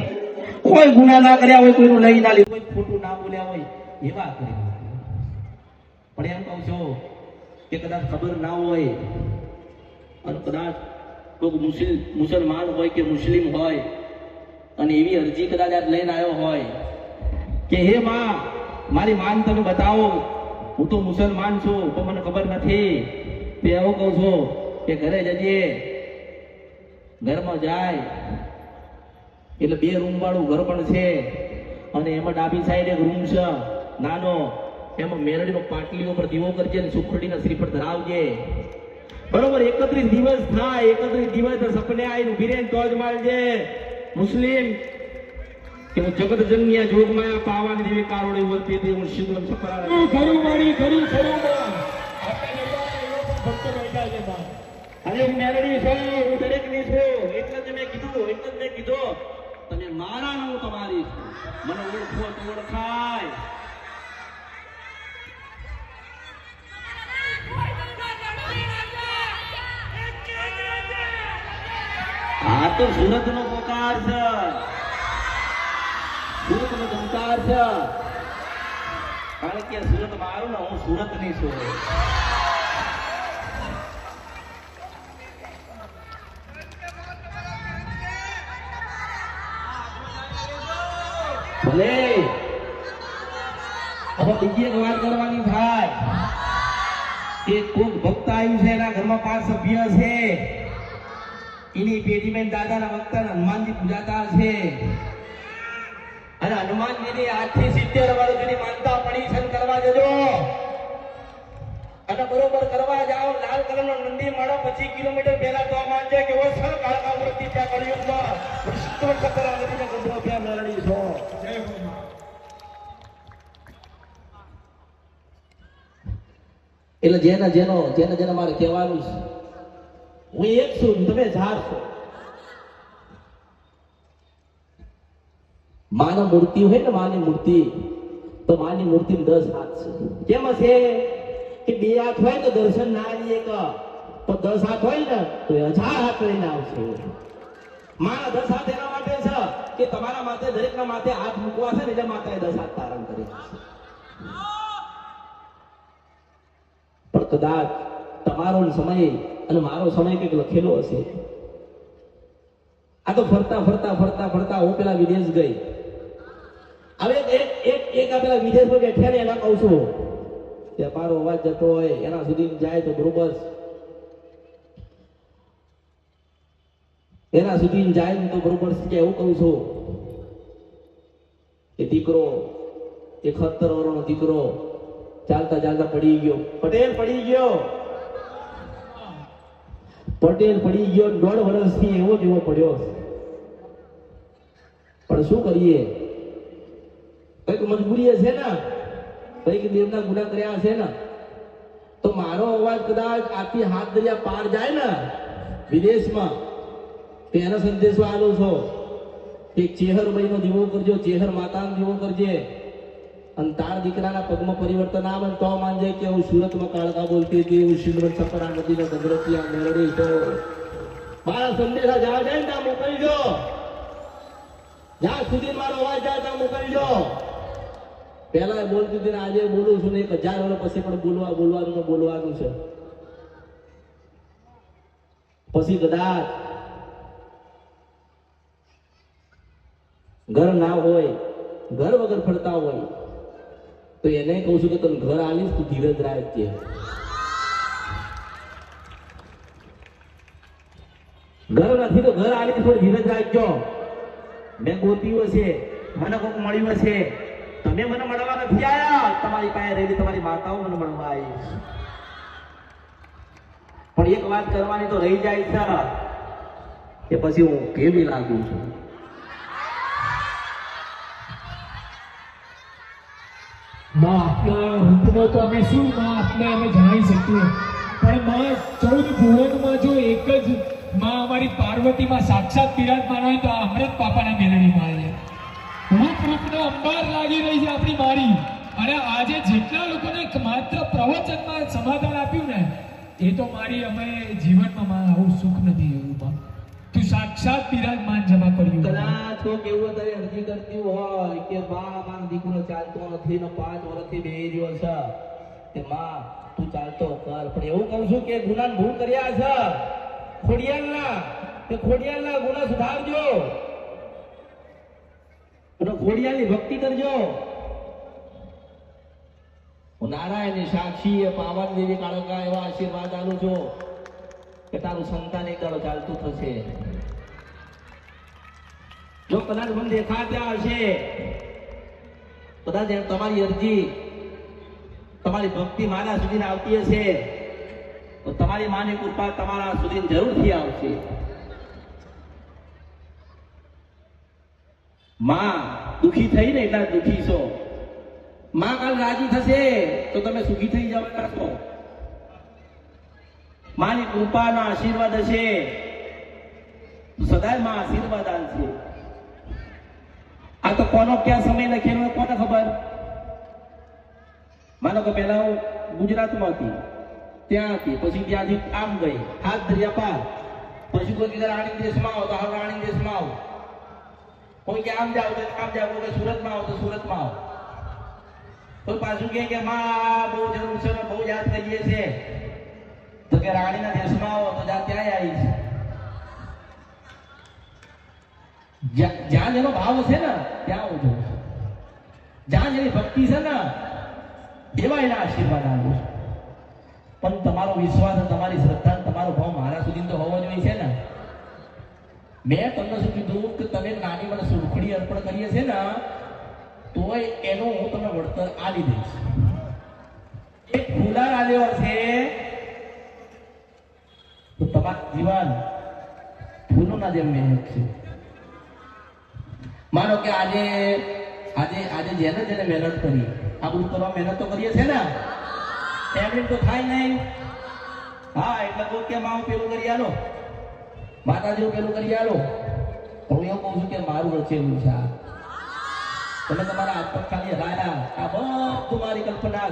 કોઈ ગુના ના કર્યા હોય, કોઈનું લઈ ના લીધું હોય, ખોટું ના બોલ્યા હોય એવા કરી. પણ એમ કહું છું કે કદાચ ખબર ના હોય અને કદાચ કોઈ મુસલમાન હોય કે મુસ્લિમ હોય અને એવી અરજી કદાચ આજ લઈને આવ્યો હોય કે હે માં, મારી માન તમે બતાવો, હું તો મુસલમાન છું તો મને ખબર નથી. તો એવું કહું છું કે ઘરે જજે. ઘરમાં જાય એટલે 2 રૂમ વાળું ઘર પણ છે અને એમાં ડાબી સાઈડ એક રૂમ છે નાનો, એમાં મેરડીનો પાટલીઓ પર દીવો કરજે ને સુખડીના શ્રીફળ ધરાવજે. બરોબર 31 દિવસ થાય, 31 દિવસ સપને આવીને ઉભી રહીને તો જ માલજે. મુસ્લિમ કે હું જગત જન્મ્યા જોગમાં પાવાની દેવી કારોડી બોલતી હતી હું શિવમ સપરા ખરું મારી ખરું ખરું માં આપણે દરબારમાં એવા પણ ભક્તો બેઠા છે માં અરે હું મેલડી છું હું દરેકની છું એટલે જ મેં કીધું તમે મારા ને હું તમારી છું મને ઓળખો તો ઓળખાય આ તો સુરત નો પોકાર છે સુરત નો સંસ્કાર છે કારણ કે સુરત મારું ને હું સુરત ની છું ભલે હવે બીજી એક વાત કરવાની થાય કે કોક ભક્ત આવ્યું છે એના ઘરમાં 5 સભ્ય છે એની પેઢીમાં દાદાના વખતે હનુમાનજી પૂજાતા છે અને હનુમાનજીની 8 થી 70 વર્ષની માનતા પડી છે કરવા જજો અને બરોબર કરવા જાઓ લાલ કલરનો નંદી મળો 25 કિલોમીટર પહેલા તો માનજે કે ઓ સર કાળકા મૂર્તિ ત્યાં કર્યું વિષ્ણુ ચક્ર નદીને ગંધો ત્યાં મેળવી છો એટલે જેને મારે કહેવાનું છે હું એક છું તમે 1000 છો માની મૂર્તિ હોય ને માની મૂર્તિ તો માની મૂર્તિ 10 હાથ છે કેમ છે કે 2 હાથ હોય તો દર્શન ના આવીએ તો 10 હાથ હોય ને તો 1000 હાથ લઈને આવશે મારા 10 હાથ એના માટે છે કે તમારા માથે દરેકના માથે હાથ મૂકવા છે ને એટલે માતાએ 10 હાથ ધારણ કરી છે પણ કદાચ તમારો સમય અને મારો સમય કંઈક લખેલો હશે આ તો ફરતા હું પેલા વિદેશ ગઈ હવે એક આ પેલા વિદેશમાં બેઠા ને એના કહું છું કે મારો અવાજ જતો હોય એના સુધી જાય તો બરોબર એના સુધી જાય ને તો બરોબર છે એવું કહું છું કે દીકરો 71 વર્ષનો દીકરો ચાલતા પડી ગયો પટેલ પડી ગયો 1.5 વર્ષથી એવો જેવો પડ્યો પણ શું કરીએ કઈક મજબૂરી છે ને કઈક દેવના ગુના કર્યા છે ને તો મારો અવાજ કદાચ આથી હાથ દરિયા પાર જાય ને વિદેશમાં તો એનો સંદેશો આલો છો કે ચેહર ભાઈનો દીવો કરજો ચેહર માતાનો દીવો કરજે અને તાર દીકરાના પગમાં પરિવર્તન આવે તો માનજે કે હું સુરતમાં કાળકા બોલતી હતી હું શિલવર સપરા નદીનો ગંધરતી આ મેળવી તો મારા સંદેશા જ્યાં જાય ને ત્યાં મોકલજો જ્યાં સુધી મારો અવાજ જાય ત્યાં મોકલજો પહેલા બોલતી હતી ને આજે બોલું છું ને 1000 વર્ષ પછી પણ બોલવાનું છે પછી કદાચ ઘર ના હોય ઘર વગર ફરતા હોય તો એને કહું છું કે તને ઘર આલીશ તું ધીરજ રાખજે ઘર નથી તો ઘર આલીશ થોડી ધીરજ રાખજો મેં ગોત્યું હશે મને કોઈક મળ્યું હશે તમે મને મળવા નથી આવ્યા તમારી પાસે રહેલી તમારી માતાઓ મને મળવા આવી પણ એક વાત કરવાની તો રહી જાય છે કે પછી હું કેવી લાગુ છું માં આપના રૂપનો તો અમે શું માં આપને અમે જણાવી શકીએ પણ માં 14 ભુવનમાં જો એક જ માં અમારી પાર્વતીમાં સાક્ષાત બિરાજમાન હોય તો આ અમૃત પાપાના મેલડી માં રૂપનો અંબાર લાગી રહી છે આપણી મારી અને આજે જેટલા લોકોને માત્ર પ્રવચનમાં સમાધાન આપ્યું ને એ તો મારી અમે જીવનમાં માં આવું સુખ નથી જોયું માં તું સાક્ષાત બિરાજમાન જમા કર્યું કદાચ તો કેવું તારી અરજી કરતી હોય કે બા મારો દીકરો ચાલતો નથી ને 5 વર્ષથી બેહી રહ્યો છે કે માં તું ચાલતો કર પણ એવું કહું છું કે ગુનાન ભૂલ કર્યા છે ખોડિયાલના ગુના સુધારજો અને ખોડિયાલની ભક્તિ કરજો હું નારાયણની સાક્ષી એ પાવન દેવી કાળકા એવા આશીર્વાદ આલું છું કે તારું સંતાન એક દાડો ચાલતું થશે જો કદાચ મને દેખાતા હશે કદાચ તમારી અરજી તમારી ભક્તિ મારા સુધી આવતી હશે તો તમારી માની કૃપા તમારા સુધી જરૂરથી આવશે માં દુખી થઈ ને એટલા દુખી છો. માં કાલ રાજી થશે તો તમે સુખી થઈ જવાના છો. માની કૃપાના આશીર્વાદ હશે સદાય માં આશીર્વાદ આપશે. આ તો કોનો ક્યાં સમય લખેલો હોય કોને ખબર. માનો કે પહેલા હું ગુજરાતમાં હતી, ત્યાં હતી, પછી ત્યાંથી આમ ગઈ, હાથ દરિયા પાર, પછી કોઈ કીધું રાણી દેશમાં આવો તો હાલ રાણી દેશમાં આવો, કોઈ કે આમ જાવ તો આમ જાવ, કોઈ સુરતમાં આવો તો સુરતમાં આવો, કોઈ પાછું કે માં બહુ જરૂર છે ને બહુ યાદ કરીએ છે તો કે રાણીના દેશમાં આવો તો ત્યાં આવીશ. જ્યાં જેનો ભાવ છે ને ત્યાં આવજો, જ્યાં જેની ભક્તિ છે ને એવા એના આશીર્વાદ આપો. પણ તમારો વિશ્વાસ, તમારી શ્રદ્ધા, તમારો ભાવ મારા સુધી તો હોવો જોઈએ છે ને. મેં તમને શું કીધું કે તમે નાની મને સુરખડી અર્પણ કરીએ છે ને તોય એનું હું તમને વળતર આપી દઈશ. એક ફૂલાર આવ્યો હશે તો તમારું જીવન ફૂલોના જેમ મહેનત છે. માનો કે આજે આજે આજે જેને જેને મહેનત કરી આ બધું કરવા મહેનત તો કરીએ છે ને, એમની તો થાય નહીં. હા એટલે કહું કે માં પેલું કરી આલો, માતાજી પેલું કરી આલો. હું એવું કહું છું કે મારું રચેલું છે. તમે તમારા હાથ પગ ખાલી હલાયા, આ બધું મારી કલ્પના,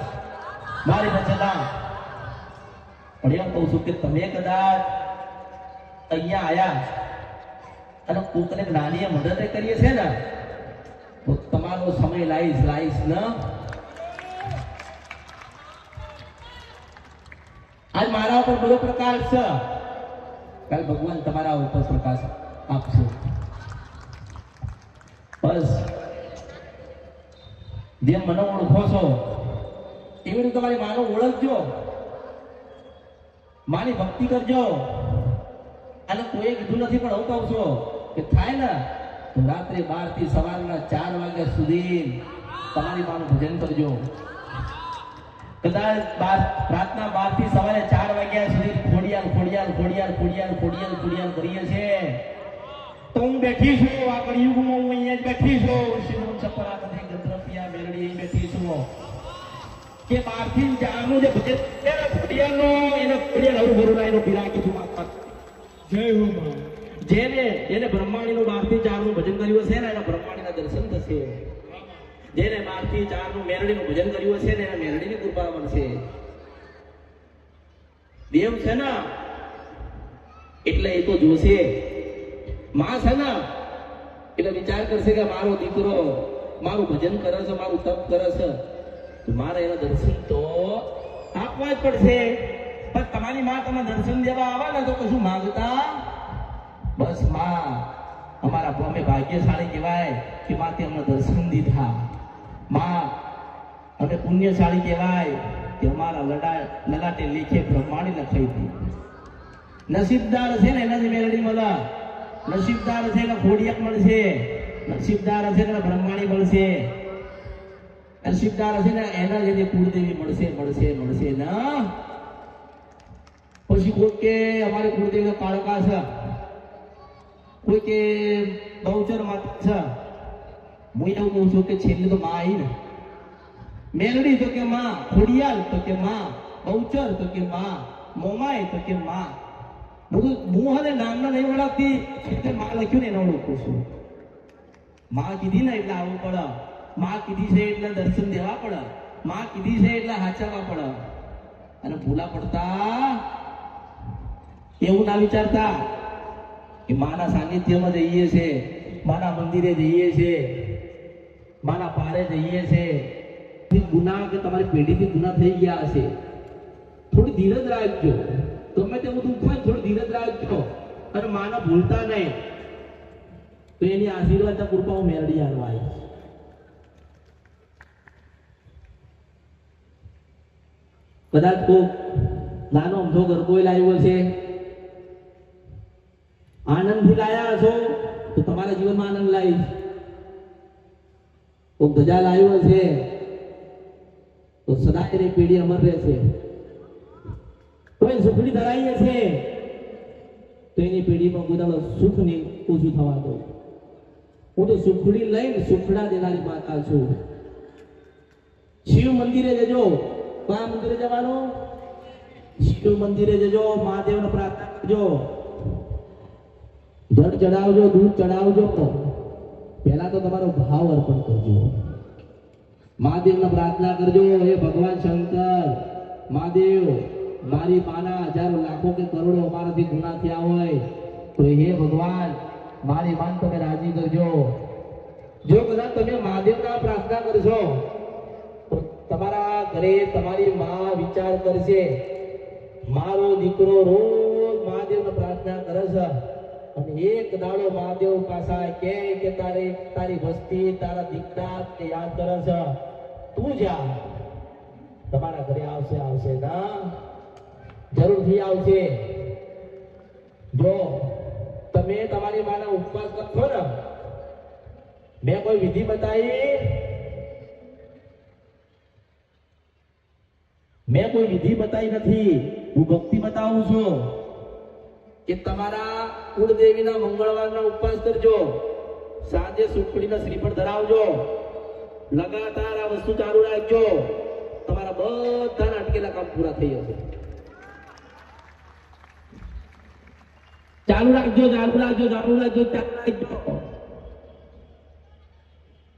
મારી રચના. પણ એવું કહું છું કે તમે કદાચ અહીંયા આયા અને કોકને નાની મદદ કરીએ છે ને તો તમારો સમય લાઈશ ન. આજ મારા ઉપર બધો પ્રકાશ છે, કાલ ભગવાન તમારા ઉપર પ્રકાશ આપશે. બસ જેમ મને ઓળખો છો એવી રીતે તમારી માનો ઓળખજો, માની ભક્તિ કરજો. અને કોઈ કીધું નથી પણ હું કહું છું કે થાય ને તો રાત્રે 12 થી સવારના 4 વાગ્યા સુધી તમારી માનું ભજન કરજો. કદાચ રાતના 12 થી સવારે 4 વાગ્યા સુધી ખોડિયાર કરીએ છે તો હું બેઠી છું આ કળિયુગમાં, હું અહીંયા જ બેઠી છું. શિવમ ચપરા નથી ગદ્રપિયા મેરડી અહીં બેઠી છું કે 12 થી 4 નું જે ભજન ખોડિયારનો એનો ખોડિયાર હરું ભરું એનો બિરાકી છું માતા. જય હો માં. જેને બ્રહ્માણીનું 12 થી 4 નું ભજન કર્યું હશે ને એના બ્રહ્માણીના દર્શન થશે. જેને 12 થી 4 નું મેરડીનું ભજન કર્યું હશે ને એના મેરડીની કૃપા મળશે. દેવ છે ને એટલે એ તો જોશે, માં છે ને એટલે વિચાર કરશે કે મારો દીકરો મારું ભજન કરે છે, મારું તપ કરે છે તો મારે એના દર્શન તો આપવા જ પડશે. પણ તમારી માં તમે દર્શન દેવા આવે ને તો કશું માંગતા બસ માં અમારા અમે ભાગ્યશાળી કહેવાય કે માં તે અમને દર્શન દીધા. માં અમે પુણ્યશાળી કહેવાય કે અમારા લલાટે લેખે બ્રહ્માણી લખાઈ હતી. નસીબદાર છે ને એનાથી મેળડી મળે, નસીબદાર છે ને ખોડિયાર મળશે, નસીબદાર છે ને બ્રહ્માણી મળશે, નસીબદાર છે ને એના જે કુળદેવી મળશે ના. પછી કોઈ કે અમારી કુળદેવી કાળકા છે, કોઈ કે બહુચર માતા છે. હું એવું કહું છું કે છેલ્લે તો માં આવી ને મેલડી તો કે માં, ખોડિયાલ તો કે માં, બહુચર તો કે માં, મોમાય તો કે માં. બધું હું હવે નામના નહીં વળાવતી એટલે માં લખ્યું ને એને ઓળખું છું. માં કીધી ને એટલે આવવું પડે, માં કીધી છે એટલે દર્શન દેવા પડે, માં કીધી છે એટલે હાચવવા પડે. અને ભૂલા પડતા એવું ના વિચારતા કે માના સાનિધ્યમાં જઈએ છે, માના મંદિરે જઈએ છે, માના પારે જઈએ છે. ગુના કે તમારી પેઢીથી ગુના થઈ ગયા હશે, થોડી ધીરજ રાખજો. ગમે તેવું દુઃખ હોય થોડી ધીરજ રાખજો અને માના ભૂલતા નહીં તો એની આશીર્વાદ કૃપા હું મેળવી આનવાય. કદાચ કોક નાનો અમથો ગરબો લાવ્યો છે, આનંદથી લાયા હશો તો તમારા જીવનમાં આનંદ લાવીશ. કોક ધજા લાવ્યો છે તો સદાયની પેઢી અમર રહેશે. કોઈ સુખડી ધરાઈએ છે તો એની પેઢીમાં કોઈ સુખ નહીં ઓછું થવા દો. હું તો સુખડી લઈને સુખડા દેનારી માતા છું. શિવ મંદિરે જજો. કયા મંદિરે જવાનું? શિવ મંદિરે જજો. મહાદેવને પ્રાર્થના કરજો. જળ ચડાવજો, દૂધ ચડાવજો. પહેલા તો તમારો ભાવ અર્પણ કરજો. મહાદેવને પ્રાર્થના કરજો, હે ભગવાન શંકર, મહાદેવ, મારી માના હજારો લાખો કે કરોડો અમારાથી ગુના થયા હોય તો હે ભગવાન મારી માન તમે રાજી કરજો. જો કદાચ તમે મહાદેવના પ્રાર્થના કરશો તો તમારા ઘરે તમારી માં વિચાર કરશે, મારો દીકરો રોજ મહાદેવને પ્રાર્થના કરે છે અને એક દાડો મહાદેવ પાછા કે તારી વસ્તી તારા દીકરા યાદ કરે છે, તું જા. તમારા ઘરે આવશે ના, જરૂરથી આવશે. જો તમે તમારી માના ઉપવાસ કરશો ને, મેં કોઈ વિધિ બતાવી? મેં કોઈ વિધિ બતાવી નથી. હું ભક્તિ બતાવું છું કે તમારા કુળદેવીના મંગળવારના ઉપવાસ કરજો, સાંજે સુખડીના શ્રીફળ ધરાવજો, લગાતાર આ વસ્તુ ચાલુ રાખજો. તમારા બધાના અટકેલા કામ પૂરા થઈ જશે. ચાલુ રાખજો.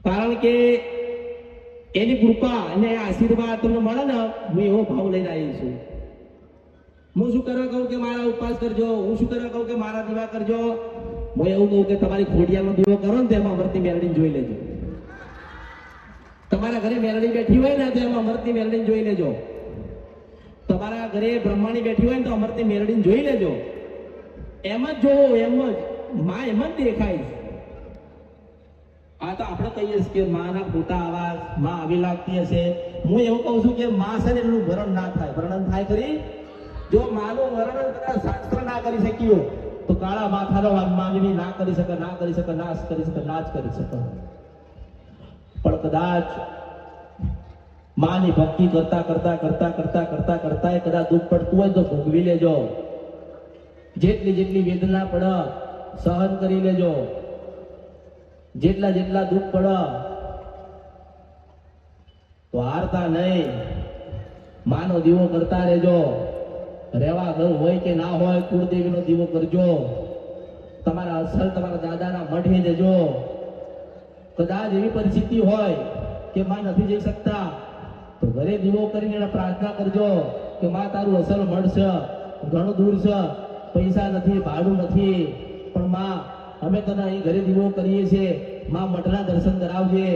કારણ કે એની કૃપા અને આશીર્વાદ તમને મળે ને, હું એવો ભાવ લઈને આવી છું. હું શું કરવા કહું કે મારા ઉપવાસ કરજો, હું શું કરવા કહું કે મારા દીવા કરજો? હું એવું કહું કે તમારી ખોડિયાનો દીવો કરો ને તેમાં અમરતી મેલડીને જોઈ લેજો. તમારા ઘરે મેલડી બેઠી હોય ને તો એમાં અમરતી મેલડીને જોઈ લેજો. તમારા ઘરે બ્રહ્માણી બેઠી હોય ને તો અમરતી મેલડીને જોઈ લેજો. એમ જ જોવો, એમ જ માં એમ જ દેખાય. આ તો આપણે કહીએ છીએ કે માના ખોટા આવાજ, માં આવી લાગતી હશે. હું એવું કહું છું કે માં છે ને એનું વર્ણન ના થાય. વર્ણન થાય ખરી? જો માનું વર્ણન કદાચ શાસ્ત્ર ના કરી શક્યું તો કાળા માથાનો માનવી ના કરી શકે, ના જ કરી શકે. પણ કદાચ માની ભક્તિ કરતા કદાચ દુઃખ પડતું હોય તો ભોગવી લેજો. જેટલી વેદના પડે સહન કરી લેજો. જેટલા દુઃખ પડે તો હારતા નહીં. માનો દીવો કરતા રહેજો. રેવા ઘર હોય કે ના હોય, કુળદેવીનો દીવો કરજો. તમારા અસલ તમારા દાદાના મઢે જજો. કદાચ એવી પરિસ્થિતિ હોય કે માં નથી જઈ શકતા તો ઘરે દીવો કરીને એને પ્રાર્થના કરજો કે માં તારું અસલ મળશે, ઘણું દૂર છે, પૈસા નથી, ભાડું નથી, પણ માં અમે તને અહીં ઘરે દીવો કરીએ છીએ, માં મઠના દર્શન કરાવજે.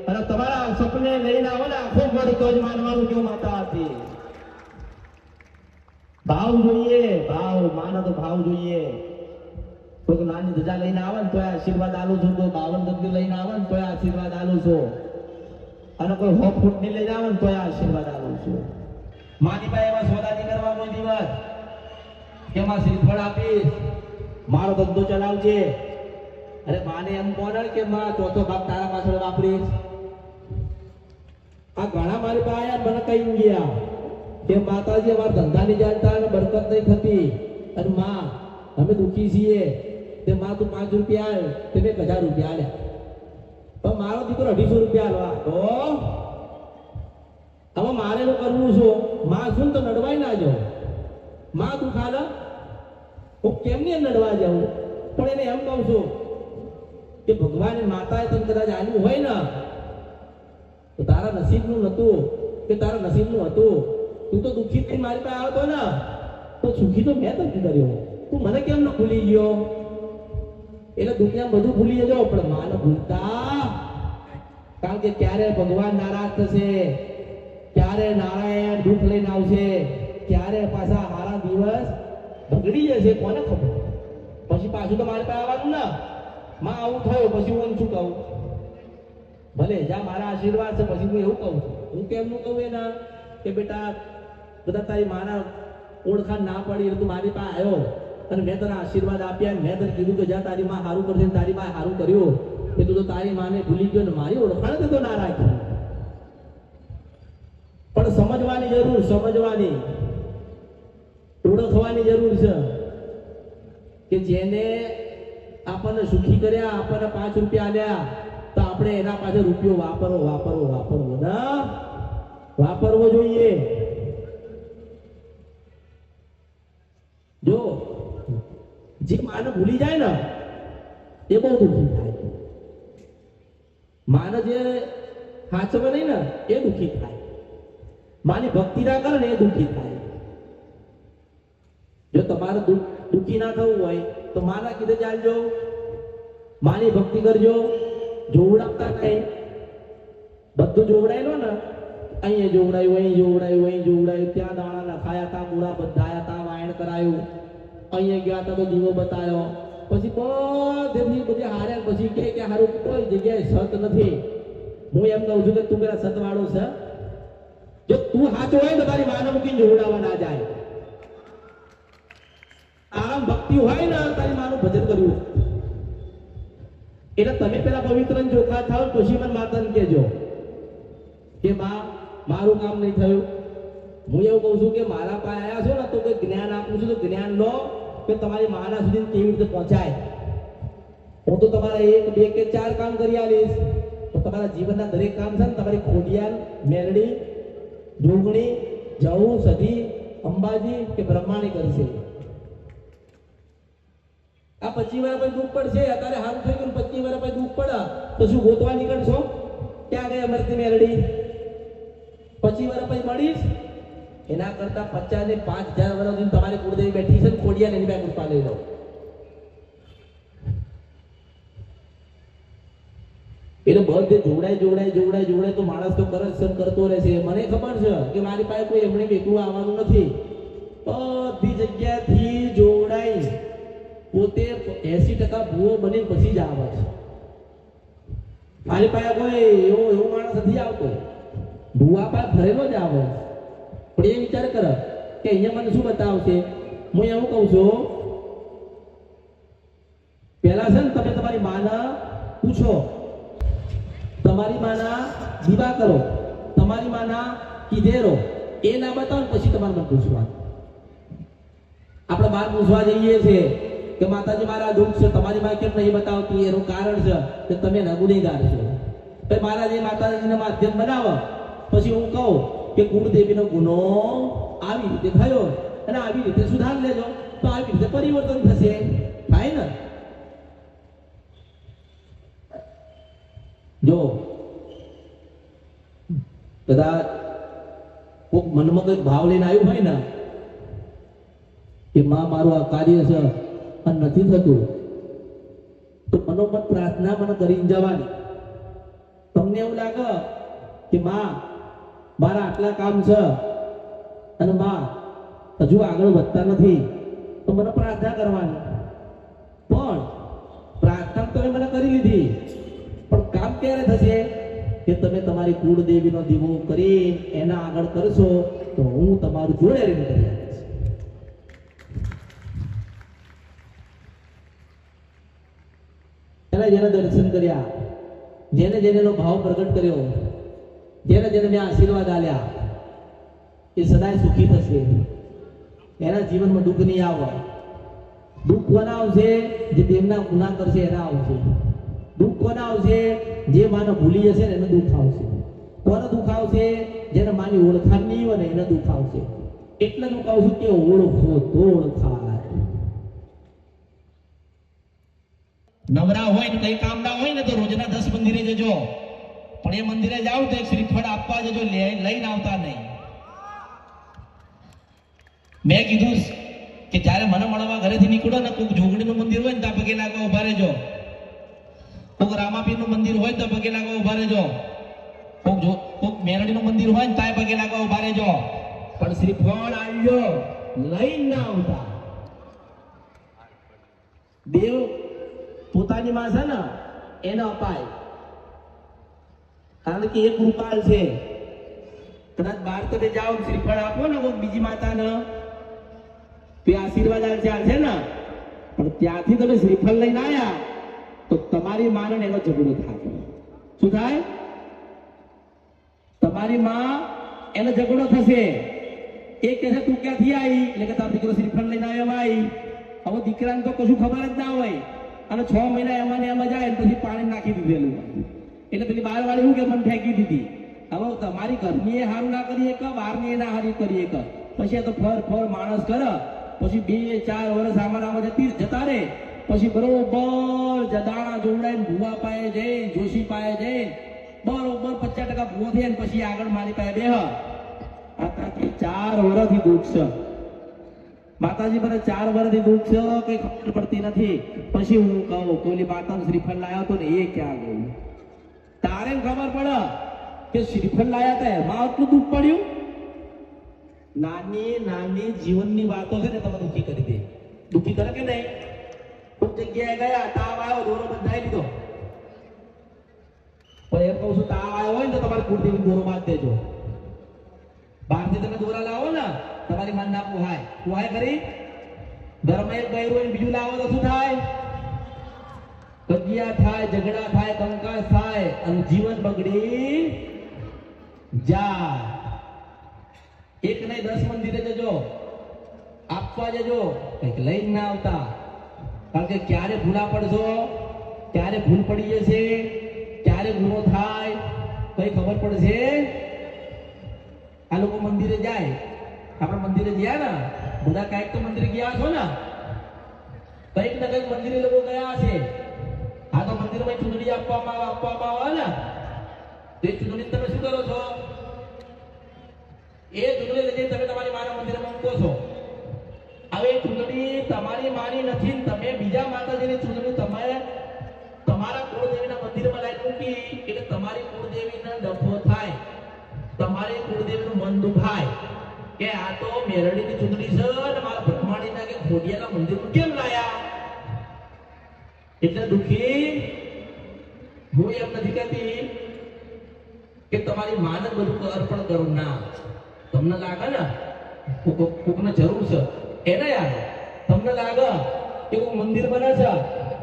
અને તમારા સપને લઈને આવો ને આખો મઢ તો જ માનવાનું કે માતા હતી. ભાવ જોઈએ, ભાવ. માનો તો ભાવ જોઈએ. કોઈ નાની ધજા લઈને આવે ને તો આશીર્વાદ આલું છું, કોઈ 52 ગજની લઈને આવે ને તો આશીર્વાદ આલું છું, અને કોઈ 100 ફૂટની લઈને આવે ને તો આશીર્વાદ આલું છું. માની પાસે એવા સોદા નહીં કરવા કોઈ દિવસ કે માં શ્રીફળ આપીશ, મારો ધંધો ચલાવજે. અરે માને એમ કોણ કે માં ચોથો ભાગ તારા પાછળ વાપરીશ? આ ઘણા મારી પાસે આયા મને કહી ગયા કે માતાજી અમારા ધંધાની જાણતા અને બરકત નહીં થતી, અને માં અમે દુઃખી છીએ. તે માં તું 5 રૂપિયા આલ, તે 1000 રૂપિયા આલ્યા, પણ મારો દીકરો 250 રૂપિયા આલવા તો હવે મારે એવું કરવું છું. માં શું તો નડવાય ના જાઉં. માં તું ખાલે હું કેમની નડવા જાઉં? પણ એને એમ કહું છું કે ભગવાન માતાએ તને કદાચ આલ્યું હોય ને તો તારા નસીબનું નતું કે તારા નસીબનું હતું. તું તો દુઃખી થઈને મારી પાસે આવતો ને તો સુખી તો મેં તને કર્યો. તું મને કેમ ન ભૂલી ગયો? એટલે દુનિયા બધું ભૂલી જજો પણ માને ભૂલતા. કારણ કે ક્યારે ભગવાન નારાજ થશે, ક્યારે નારાયણ દુઃખ લઈને આવશે, ક્યારે પાછા હારા દિવસ બગડી જશે, કોને ખબર? પછી પાછું તો મારે પાસે આવવાનું ને. માં આવું થયું પછી હું શું કહું? ભલે જ્યાં મારા આશીર્વાદ છે પછી હું એવું કહું છું. હું કેમનું કહું એના કે બેટા બધા તારી માના ઓળખાણ ના પડી એટલે તું મારી પાસે આવ્યો અને મેં તને આશીર્વાદ આપ્યા, મેં તને કીધું કે જ્યાં તારી માં સારું કરશે તારી પાસે સારું કર્યું, કે તું તો તારી માને ભૂલી ગયો ને મારી ઓળખાણ તો ના રાખી. પણ સમજવાની જરૂર, સમજવાની, ઓળખવાની જરૂર છે કે જેને આપણને સુખી કર્યા, આપણને 5 રૂપિયા આલ્યા, તો આપણે એના પાછળ રૂપિયો વાપરવો ના વાપરવો જોઈએ. જો જે માને ભૂલી જાય ને એ બહુ દુઃખી થાય. માને જે સાચવે નહીં ને એ દુઃખી થાય. માની ભક્તિ ના કરે ને એ દુઃખી થાય. જો તમારે દુઃખી ના થવું હોય તો માના કીધે ચાલજો, માની ભક્તિ કરજો. જોવડાવતા નહીં, બધું જોવડાયેલો ને અહીંયા જોવડાયું, અહીં જોવડાયું, અહીં જોવડાયું, ત્યાં દાણા નખાયા તા, મૂળા બંધાયા તા, વાયણ કરાયું, અહીંયા ગયા તમે દીવો બતાવ્યો, પછી બધી હાર્યા, પછી કે હારું કોઈ જગ્યાએ સત નથી. હું એમ કહું છું કે તું પેલા સત વાળો છે. જો તું સાચો હોય તો તારી માને મૂકીને જોવડાવવા ના જાય. આમ ભક્તિ હોય ને તારી માનું ભજન કર્યું એટલે તમે પેલા પવિત્ર ચોખ્ખા થાવ, પછી મને માતાને કહેજો કે માં મારું કામ નહીં થયું. હું એવું કહું છું કે મારા પાસે આવ્યા છો ને તો કોઈ જ્ઞાન આપું છું તો જ્ઞાન લો કે તમારી માના સુધી કેવી રીતે પહોંચાય. હું તો તમારા 1, 2 કે 4 કામ કરી આવીશ, તો તમારા જીવનના દરેક કામ છે ને તમારી ખોડિયાલ, મેલડી, જોગણી, જવું, સધી, અંબાજી કે બ્રહ્માણી કરશે. આ 25 વર્ષ પછી દુઃખ પડશે. અત્યારે હાલ થઈ ગયું, 25 વર્ષ પછી દુઃખ પડે તો શું ગોતવા નીકળશો? ક્યાં ગઈ અમરતી મેલડી? 25 વર્ષ પછી મળીશ. એના કરતા 50 ને 5000 વર્ષ સુધી તમારી કુળદેવી બેઠી છે, ખોડિયા એની પાસે કૃપા લઈ લો. એટલે બધે જોવડાય તો માણસ તો કરપ્શન કરતો રહેશે. મને ખબર છે કે મારી પાસે કોઈ એમણે એકલું આવવાનું નથી. બધી જગ્યાથી જોવડાય, પોતે 80% ભૂવો બની પછી જ આવે છે. મારી પાસે કોઈ એવો માણસ નથી આવતો, ભૂવા પાસે ફરેલો જ આવે. પણ એ વિચાર કરે કે અહીંયા મને શું બતાવશે. હું એવું કહું છું, પેલા છે ને તમે તમારી માના પૂછો, તમારી માના દીવા કરો, તમારી માના કીધેરો એ ના બતાવો પછી તમારે મને પૂછવાનું. આપણે બહાર પૂછવા જઈએ છીએ કે માતાજી મારા દુઃખ છે, તમારી માં કેમ નહીં બતાવતી? એનું કારણ છે કે તમે ગુનેગાર છો. ભાઈ મારા જે માતાજીને માધ્યમ બનાવો, પછી હું કહું કે કુળદેવીનો ગુનો આવી રીતે થયો અને આવી રીતે સુધાર લેજો, તો આવી રીતે પરિવર્તન થશે. થાય ને? જો કદાચ કોઈક મનમાં કઈક ભાવ લઈને આવ્યું હોય ને કે માં મારું આ કાર્ય છે અને નથી થતું, તો મનોમન પ્રાર્થના મને કરીને જવાની. તમને એવું લાગે કે માં મારા આટલા કામ છે અને માં હજુ આગળ વધતા નથી, તો મને પ્રાર્થના કરવાની. પણ પ્રાર્થના તમે મને કરી લીધી, પણ કામ ક્યારે થશે કે તમે તમારી કુળદેવીનો દીવો કરી એના આગળ કરશો તો હું તમારું જોડે રહીને કરી આપીશ. જેને દર્શન કર્યા, જેને જેનેનો ભાવ પ્રગટ કર્યો, જેને જેને મેં આશીર્વાદ આલ્યા, એ સદાય સુખી થશે. એના જીવનમાં દુઃખ નહીં આવે. દુઃખ કોના આવશે? જે તેમના ગુનાહ કરશે એના આવશે. દુઃખ કોના આવશે? જે માને ભૂલી જશે ને એને દુઃખ આવશે. કોને દુઃખ આવશે? જેને માની ઓળખાણ નહીં હોય ને એને દુઃખ આવશે. એટલે હું કહું છું કે ઓળખો તો ઓળખાય. નવરા હોય ને કઈ કામ ના હોય ને તો રોજના 10 મંદિરે જજો, પણ એ મંદિરે જાવ તો એક શ્રીફળ આપવા જજો, લઈને આવતા નહીં. મેં કીધું કે જ્યારે મને મળવા ઘરેથી નીકળો ને કોઈક જોગણીનું મંદિર હોય ને ત્યાં પગે લાગવા ઉભા રહેજો, કોઈક રામાપીરનું મંદિર હોય તો પગે લાગવા ઉભા રહેજો, કોઈક મેરડીનું મંદિર હોય ને ત્યાં પગે લાગવા ઉભા રહેજો, પણ શ્રીફળ આવજો, લઈને ના આવતા. દેવ પોતાની માં છે ને એને અપાય, કારણ કે એ કૃપાળ છે. કદાચ બહાર તમે જાઓ શ્રીફળ આપો ને કોઈ બીજી માતાને, તે આશીર્વાદ છે ને, પણ ત્યાંથી તમે શ્રીફળ લઈને આવ્યા તો તમારી માને એનો ઝઘડો થાય. શું થાય? તમારી માં એનો ઝઘડો થશે. એ કહે છે તું ક્યાંથી આવી? એટલે કે તારો દીકરો શ્રીફળ લઈને આવ્યો ભાઈ. હવે દીકરાને તો કશું ખબર જ ના હોય અને 6 મહિના એમાં ને એમાં જાય ને પછી પાણી નાખી દીધેલું એટલે પેલી બાર વાળી શું કે મને ફેંકી દીધી. હવે તમારી ઘરની એ હારું ના કરીએ કે બહારની એ ના હારી કરીએ કે પછી આ તો ફર માણસ કરે પછી 2-4 વર્ષ આમાં જતા રહે પછી બરોબર દાણા જોવડાઈને ભૂવા પાયે જઈ જોશી પાયે જઈ બરોબર 50% ભૂવો થયા ને પછી આગળ મારી પાસે બેહ. આતાથી 4 વર્ષથી દુઃખ છે માતાજી, મને 4 વર્ષથી દુઃખ છે, કઈ ખબર પડતી નથી. પછી હું કહું કોલી માતા શ્રીફળ લાવ્યો હતો ને એ ક્યાં ગયું? તારે ખબર પડે કે શ્રીફળ લાયા હતા એમાં આટલું દુઃખ પડ્યું? નાની નાની જીવનની વાતો છે ને તમે દુઃખી કરી દે. દુઃખી કરે કે નહીં? કોઈક જગ્યાએ ગયા, તાવ આવ્યો, દોરો બંધાઈ લીધો. પણ એમ કહું છું, તાવ આવ્યો હોય ને તો તમારે કુળદેવી દોરો બાંધ દેજો. બહારથી તમે દોરા લાવો ને તમારી મન ના પોહાય કરી. ઘરમાં એક બૈરું હોય બીજું લાવો તો શું થાય? કજિયા થાય, ઝઘડા થાય, કંકાસ થાય અને જીવન બગડી જાય. એક નહીં 10 મંદિરે જજો, આપવા જજો, કંઈક લઈને ના આવતા. કારણ કે ક્યારે ભૂલા પડશો, ક્યારે ભૂલ પડી જશે, ક્યારે ગુનો થાય કઈ ખબર પડશે. આ લોકો મંદિરે જાય, આપણે મંદિરે ગયા ને બધા, કાંઈક તો મંદિરે ગયા છો ને, કંઈક ને કંઈક મંદિરે લોકો ગયા છે. આ તો મંદિરમાં ચૂંટણી આપવામાં આવે ને, તે ચૂંટણી તમે શું કરો છો? એ ચૂંટણી લઈને તમે તમારી માના મંદિરમાં મૂકો છો. હવે ચૂંટણી તમારી માની નથી, તમે બીજા માતાજીની ચૂંટણી તમારે તમારા કુળદેવીના મંદિરમાં લાવી મૂકી એટલે તમારી કુળદેવીનો ડફો થાય, તમારી કુળદેવીનું મન દુખાય કે આ તો મેરડીની ચૂંટણી છે ને મારા બ્રહ્માણીના કે ખોડિયાના મંદિરમાં કેમ લાયા? એટલે દુખી હું એમ નથી કહેતી કે તમારી માને બધું અર્પણ કરો, ના. તમને લાગે ને કોકને જરૂર છે એને યાર, તમને લાગે કે કોઈ મંદિર બને છે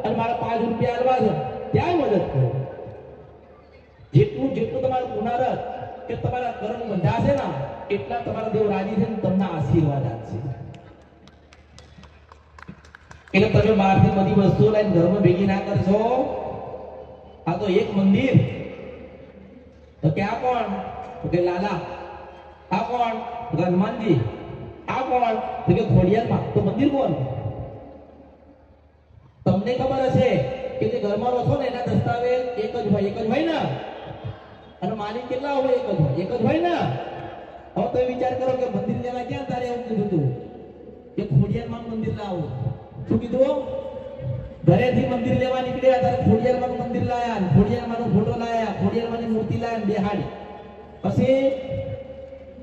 અને મારા 5 રૂપિયા આલવા છે, ત્યાં મદદ કરો. જેટલું તમારું પુનરત કે તમારા કર્મ બંધાશે ને એટલા તમારા દેવ રાજી છે ને તમને આશીર્વાદ આપશે. એટલે તમે બહારથી બધી વસ્તુઓ લઈને ઘરમાં ભેગી ના કરશો. આ તો એક મંદિર તો ક્યાં કોણ? તો કે લાલા. આ કોણ? તો કે હનુમાનજી. આ કોણ? તો કે ખોડિયારમાં. તો મંદિર કોણ? તમને ખબર હશે કે જે ઘરમાં રહો છો ને એના દસ્તાવેજ એક જ હોય ને, અને માલિક કેટલા હોય? એક જ હોય ને. હવે તમે વિચાર કરો કે મંદિર લેવા ક્યાં તારે એવું કીધું હતું કે ખોડિયારમાં મંદિર લાવો. શું કીધું? ઘરેથી મંદિર લેવા નીકળ્યા ત્યારે ખોડિયારમાં મંદિર લાયા, ખોડિયારમાંનો ફોટો લાયા, ખોડિયારમાંની મૂર્તિ લાયા, બેહાડી. પછી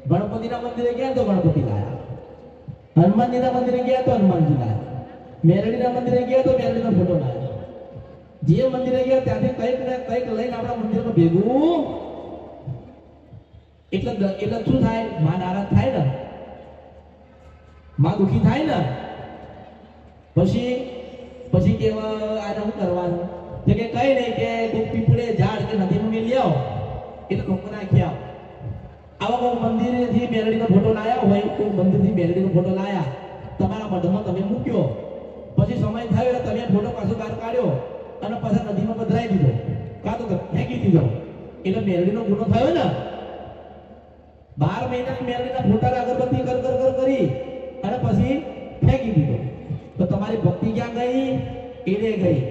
ગણપતિના મંદિરે ગયા તો ગણપતિ લાયા, હનુમાનજીના મંદિરે ગયા તો હનુમાનજી લાયા, મેરડીના મંદિરે ગયા તો મેરડીનો ફોટો લાયા. જે મંદિરે ગયા ત્યાંથી કંઈક ને કંઈક લઈને આપણા મંદિરમાં ભેગું. એટલે શું થાય? માં નારાજ થાય ને, માં દુખી થાય ને. પછી કેવા આને શું કરવાનું? તો કે કઈ નહીં, કે તું પીપળે ઝાડ કે નદીમાં મેલી આવો એટલે ડોંગર નાખી આવો. આવા કોઈ મંદિરેથી મેરડીનો ફોટો લાયા હોય, કોઈ મંદિરથી મેરડીનો ફોટો લાયા, તમારા મઢમાં તમે મૂક્યો, પછી સમય થયો એટલે તમે ફોટો પાછો બહાર કાઢ્યો અને પાછા નદીમાં પધરાઈ દીધો કાં તો ફેંકી દીધો, એટલે મેરડીનો ગુનો થયો ને. 12 મહિનાની મેરડીના ફોટા અગરબત્તી કર કરી અને પછી ફેંકી દીધો. તો તમારી ભક્તિ ક્યાં ગઈ? એને ગઈ.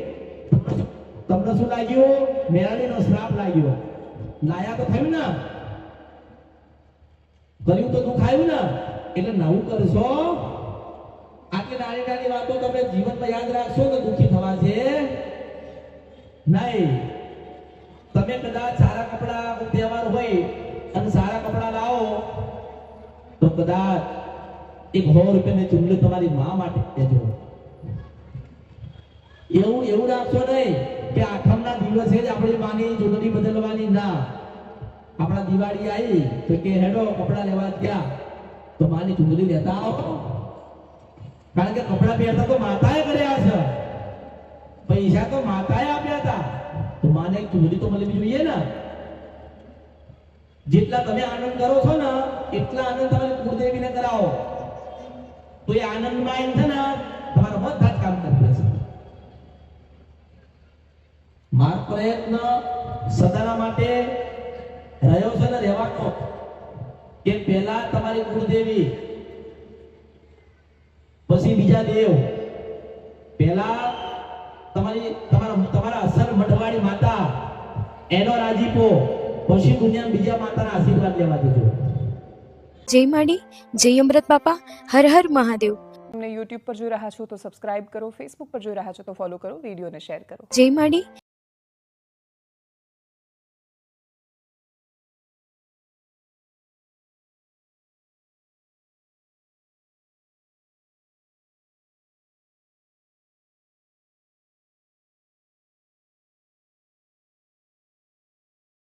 તમને શું લાગ્યું? મેરડીનો શ્રાપ લાગ્યો. લાયા તો થયું ને, કર્યું તો દુઃખ આવ્યું ને. એટલે નવું કરશો. આટલી નાની નાની વાતો તમે જીવનમાં યાદ રાખશો તો દુઃખી થવાશે નહીં. તમે કદાચ સારા કપડા તહેવાર હોય અને સારા કપડા લાવો તો કદાચ 100 રૂપિયાની ચૂંટણી તમારી મા માટે દેજો. એવું રાખશો નહીં કે આઠમના દિવસે જ આપણી માની ચૂંટણી બદલવાની. ના, આપણા દિવાળી આવી તો કે હેડો કપડા લેવા ગયા તો માની ચૂંટણી લેતા આવો. કારણ કે કપડા પહેરતા તો માતાએ કર્યા છે, પૈસા તો માતાએ આપ્યા હતા, તો માને એક ચૂંટણી તો મળવી જોઈએ ને. જેટલા તમે આનંદ કરો છો ને એટલા આનંદ તમારી કુળદેવીને કરાવો તો એ આનંદમાં એમ છે ને તમારા બધા જ કામ કરી દેશે. મારો પ્રયત્ન સદાના માટે રહ્યો છે ને રહેવાનો કે પહેલા તમારી કુળદેવી, પછી બીજા દેવ, પહેલા તમારા અસર મઢવાડી માતા એનો રાજીપો, પછી દુનિયા બીજા માતાના આશીર્વાદ લેવા દીધો. જય માડી, જય અમૃત બાપા, હર હર મહાદેવ. તમને યુટ્યુબ પર જોઈ રહ્યા છો તો સબસ્ક્રાઇબ કરો, ફેસબુક પર જોઈ રહ્યા છો તો ફોલો કરો, વિડીયોને શેર કરો. જય માડી.